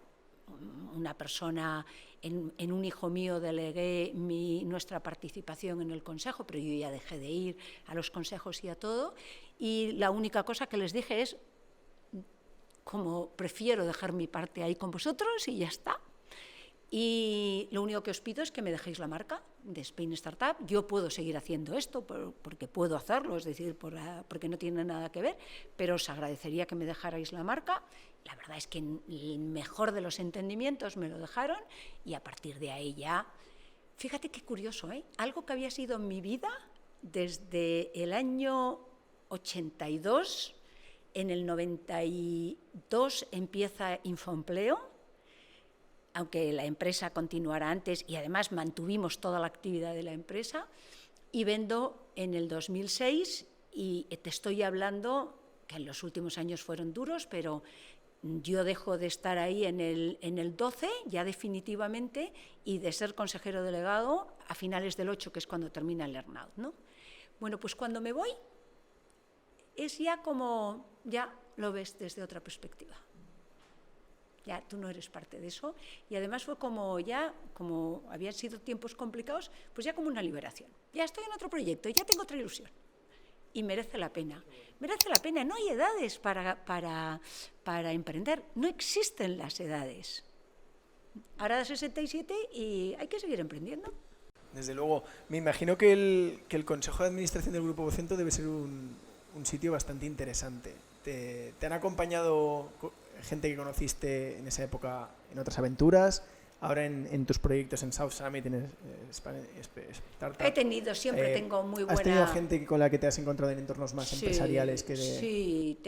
Una persona, en un hijo mío delegué nuestra participación en el consejo, pero yo ya dejé de ir a los consejos y a todo, y la única cosa que les dije es, como prefiero dejar mi parte ahí con vosotros y ya está. Y lo único que os pido es que me dejéis la marca de Spain Startup. Yo puedo seguir haciendo esto porque puedo hacerlo, es decir, porque no tiene nada que ver, pero os agradecería que me dejarais la marca. La verdad es que en el mejor de los entendimientos me lo dejaron y a partir de ahí ya... Fíjate qué curioso, ¿eh? Algo que había sido en mi vida desde el año 82, en el 92 empieza Infoempleo, aunque la empresa continuara antes y además mantuvimos toda la actividad de la empresa, y vendo en el 2006 y te estoy hablando que en los últimos años fueron duros, pero yo dejo de estar ahí en el 12 ya definitivamente y de ser consejero delegado a finales del 8, que es cuando termina el earnout, ¿no? Bueno, pues cuando me voy es ya como, ya lo ves desde otra perspectiva. Ya tú no eres parte de eso, y además fue como habían sido tiempos complicados, pues ya como una liberación. Ya estoy en otro proyecto, ya tengo otra ilusión. Y merece la pena, no hay edades para emprender, no existen las edades. Ahora de 67 y hay que seguir emprendiendo. Desde luego, me imagino que el Consejo de Administración del Grupo Vocento debe ser un sitio bastante interesante. ¿Te han acompañado gente que conociste en esa época en otras aventuras? Ahora en tus proyectos en South Summit, en Startup. He tenido, siempre tengo muy buena... ¿Has tenido gente con la que te has encontrado en entornos más empresariales? Sí,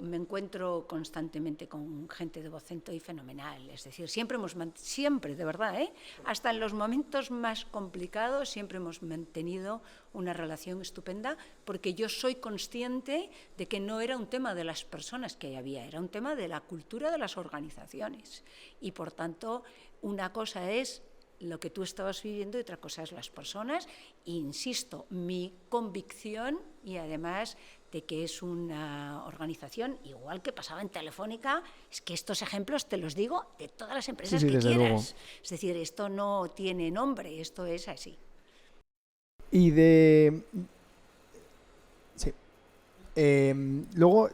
me encuentro constantemente con gente de Vocento y fenomenal. Es decir, siempre, de verdad, hasta en los momentos más complicados, siempre hemos mantenido una relación estupenda, porque yo soy consciente de que no era un tema de las personas que había, era un tema de la cultura de las organizaciones. Y, por tanto, una cosa es lo que tú estabas viviendo y otra cosa es las personas. E insisto, mi convicción y además de que es una organización, igual que pasaba en Telefónica, es que estos ejemplos te los digo de todas las empresas que quieras. Luego. Es decir, esto no tiene nombre, esto es así. Y sí. Luego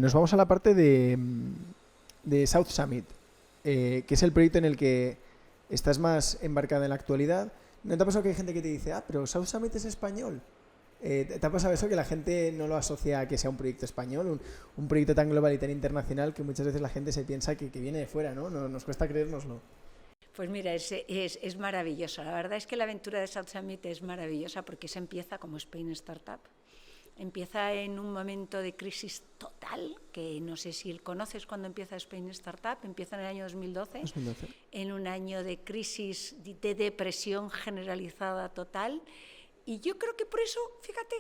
nos vamos a la parte de South Summit. que es el proyecto en el que estás más embarcada en la actualidad. ¿No te ha pasado que hay gente que te dice, pero South Summit es español? ¿Te ha pasado eso, que la gente no lo asocia a que sea un proyecto español, un proyecto tan global y tan internacional, que muchas veces la gente se piensa que viene de fuera, ¿no? Nos cuesta creérnoslo. Pues mira, es maravilloso. La verdad es que la aventura de South Summit es maravillosa porque se empieza como Spain Startup. Empieza en un momento de crisis total, que no sé si conoces cuando empieza Spain Startup, empieza en el año 2012, en un año de crisis, de depresión generalizada total. Y yo creo que por eso, fíjate,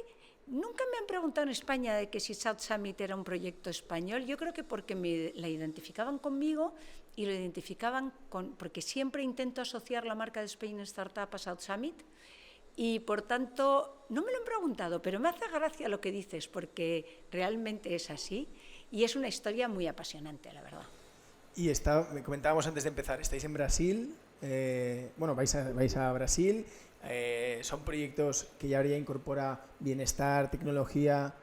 nunca me han preguntado en España de que si South Summit era un proyecto español. Yo creo que porque la identificaban conmigo y lo identificaban porque siempre intento asociar la marca de Spain Startup a South Summit. Y por tanto, no me lo han preguntado, pero me hace gracia lo que dices, porque realmente es así y es una historia muy apasionante, la verdad. Y me comentábamos antes de empezar, estáis en Brasil, vais a Brasil, son proyectos que ya ahora incorpora bienestar, tecnología.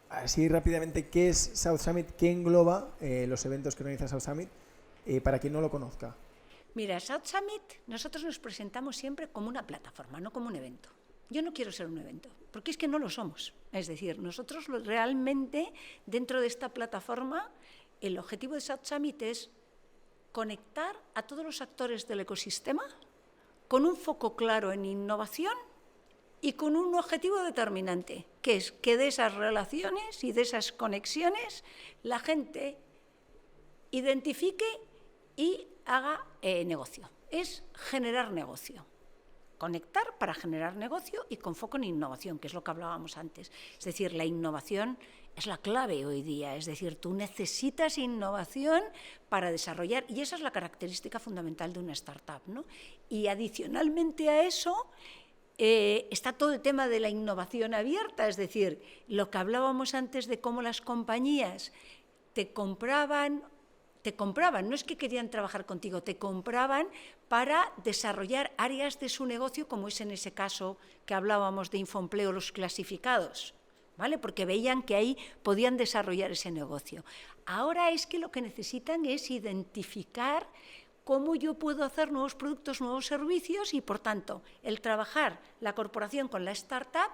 Así rápidamente, ¿qué es South Summit? ¿Qué engloba los eventos que organiza South Summit? Para quien no lo conozca. Mira, South Summit, nosotros nos presentamos siempre como una plataforma, no como un evento. Yo no quiero ser un evento, porque es que no lo somos. Es decir, nosotros realmente, dentro de esta plataforma, el objetivo de South Summit es conectar a todos los actores del ecosistema con un foco claro en innovación y con un objetivo determinante, que es que de esas relaciones y de esas conexiones la gente identifique y haga negocio. Es generar negocio. Conectar para generar negocio y con foco en innovación, que es lo que hablábamos antes. Es decir, la innovación es la clave hoy día. Es decir, tú necesitas innovación para desarrollar, y esa es la característica fundamental de una startup, ¿no? Y adicionalmente a eso está todo el tema de la innovación abierta, es decir, lo que hablábamos antes de cómo las compañías te compraban, no es que querían trabajar contigo, te compraban para desarrollar áreas de su negocio, como es en ese caso que hablábamos de Infoempleo, los clasificados, ¿vale? Porque veían que ahí podían desarrollar ese negocio. Ahora es que lo que necesitan es identificar cómo yo puedo hacer nuevos productos, nuevos servicios y, por tanto, el trabajar la corporación con la startup,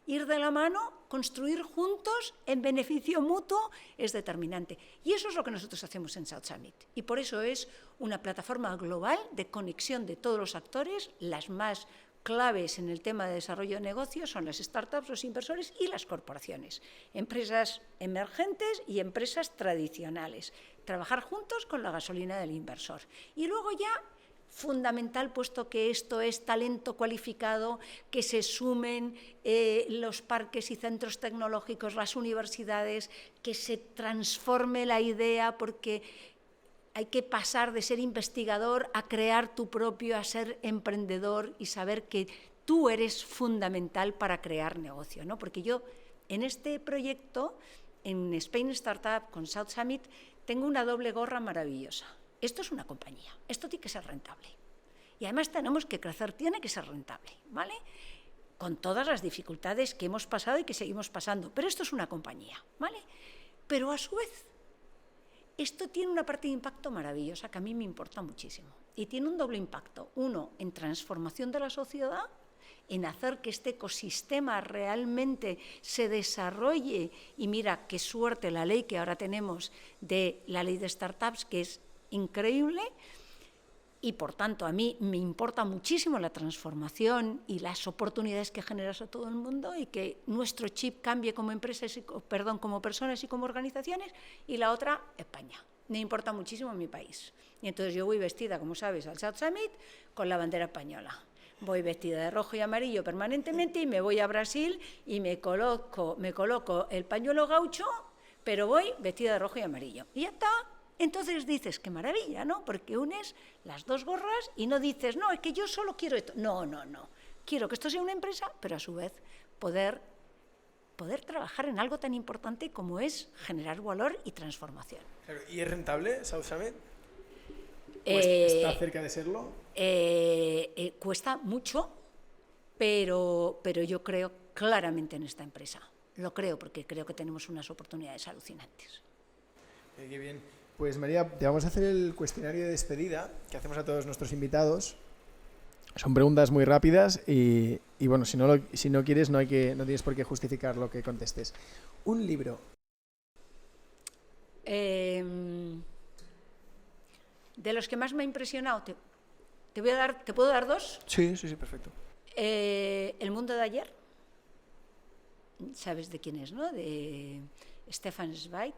ir de la mano, construir juntos en beneficio mutuo es determinante. Y eso es lo que nosotros hacemos en South Summit. Y por eso es una plataforma global de conexión de todos los actores. Las más claves en el tema de desarrollo de negocios son las startups, los inversores y las corporaciones. Empresas emergentes y empresas tradicionales. Trabajar juntos con la gasolina del inversor. Y luego ya, fundamental, puesto que esto es talento cualificado, que se sumen los parques y centros tecnológicos, las universidades, que se transforme la idea, porque hay que pasar de ser investigador a crear tu propio, a ser emprendedor y saber que tú eres fundamental para crear negocio, ¿no? Porque yo en este proyecto, en Spain Startup con South Summit, tengo una doble gorra maravillosa. Esto es una compañía, esto tiene que ser rentable. Y además tenemos que crecer, tiene que ser rentable, ¿vale? Con todas las dificultades que hemos pasado y que seguimos pasando. Pero esto es una compañía, ¿vale? Pero a su vez, esto tiene una parte de impacto maravillosa que a mí me importa muchísimo. Y tiene un doble impacto. Uno, en transformación de la sociedad, en hacer que este ecosistema realmente se desarrolle. Y mira, qué suerte la ley que ahora tenemos de la ley de startups, que es increíble, y por tanto a mí me importa muchísimo la transformación y las oportunidades que generas a todo el mundo y que nuestro chip cambie como empresas, como personas y como organizaciones. Y la otra, España. Me importa muchísimo mi país. Y entonces yo voy vestida, como sabes, al South Summit con la bandera española. Voy vestida de rojo y amarillo permanentemente y me voy a Brasil y me coloco el pañuelo gaucho, pero voy vestida de rojo y amarillo. Y ya está. Entonces dices, qué maravilla, ¿no? Porque unes las dos gorras y no dices, no, es que yo solo quiero esto. No. Quiero que esto sea una empresa, pero a su vez poder trabajar en algo tan importante como es generar valor y transformación. ¿Y es rentable South Summit? ¿Está cerca de serlo? Cuesta mucho, pero yo creo claramente en esta empresa. Lo creo porque creo que tenemos unas oportunidades alucinantes. Qué bien. Pues María, te vamos a hacer el cuestionario de despedida que hacemos a todos nuestros invitados. Son preguntas muy rápidas y bueno, si no quieres no tienes por qué justificar lo que contestes. Un libro. De los que más me ha impresionado, ¿te puedo dar dos? Sí, perfecto. El mundo de ayer, sabes de quién es, ¿no? De Stefan Zweig,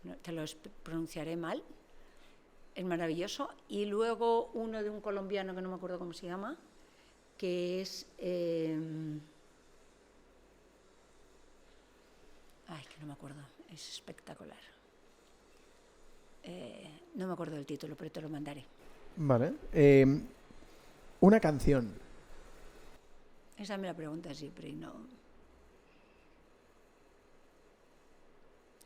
no, te lo pronunciaré mal, es maravilloso. Y luego uno de un colombiano que no me acuerdo cómo se llama, que es... que no me acuerdo, es espectacular. No me acuerdo del título, pero te lo mandaré. Vale. Una canción. Esa me la preguntas siempre y no...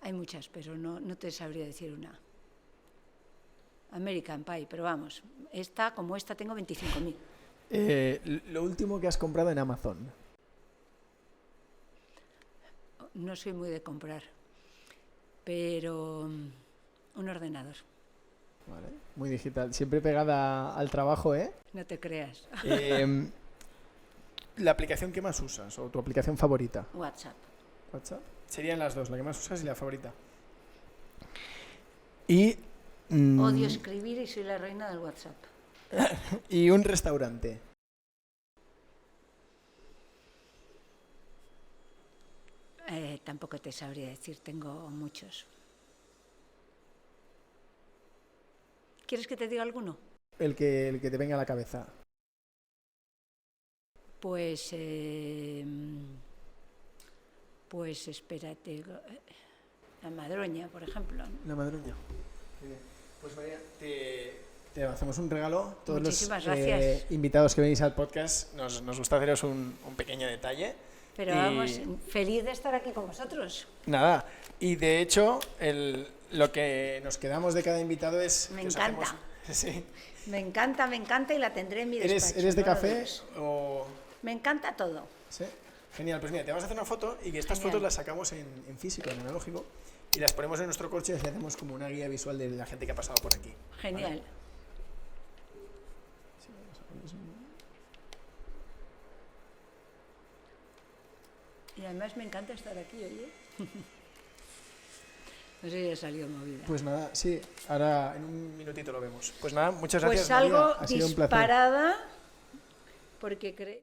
Hay muchas, pero no te sabría decir una. American Pie, pero vamos, como esta tengo 25.000. Lo último que has comprado en Amazon. No soy muy de comprar, pero un ordenador. Vale, muy digital. Siempre pegada al trabajo, ¿eh? No te creas. ¿La aplicación que más usas o tu aplicación favorita? WhatsApp. WhatsApp. Serían las dos, la que más usas y la favorita. Y... Odio escribir y soy la reina del WhatsApp. Y un restaurante. Tampoco te sabría decir, tengo muchos. ¿Quieres que te diga alguno? El que te venga a la cabeza. Pues espérate, la Madroña, por ejemplo. La Madroña. Pues María, te hacemos un regalo. Todos Muchísimas los gracias. invitados que venís al podcast, nos gusta haceros un pequeño detalle. Pero vamos, feliz de estar aquí con vosotros. Nada, y de hecho, lo que nos quedamos de cada invitado es... Me encanta. Sí. Me encanta y la tendré en mi despacho. ¿Eres de café o...? Me encanta todo. Sí. Genial, pues mira, te vamos a hacer una foto y que estas fotos las sacamos en físico, en analógico, y las ponemos en nuestro coche y así hacemos como una guía visual de la gente que ha pasado por aquí. Genial. ¿Vale? Y además me encanta estar aquí, oye. No sé si ha salido movida. Pues nada, sí, ahora en un minutito lo vemos. Pues nada, muchas pues gracias, María. salgo Ha sido un placer. disparada porque creo...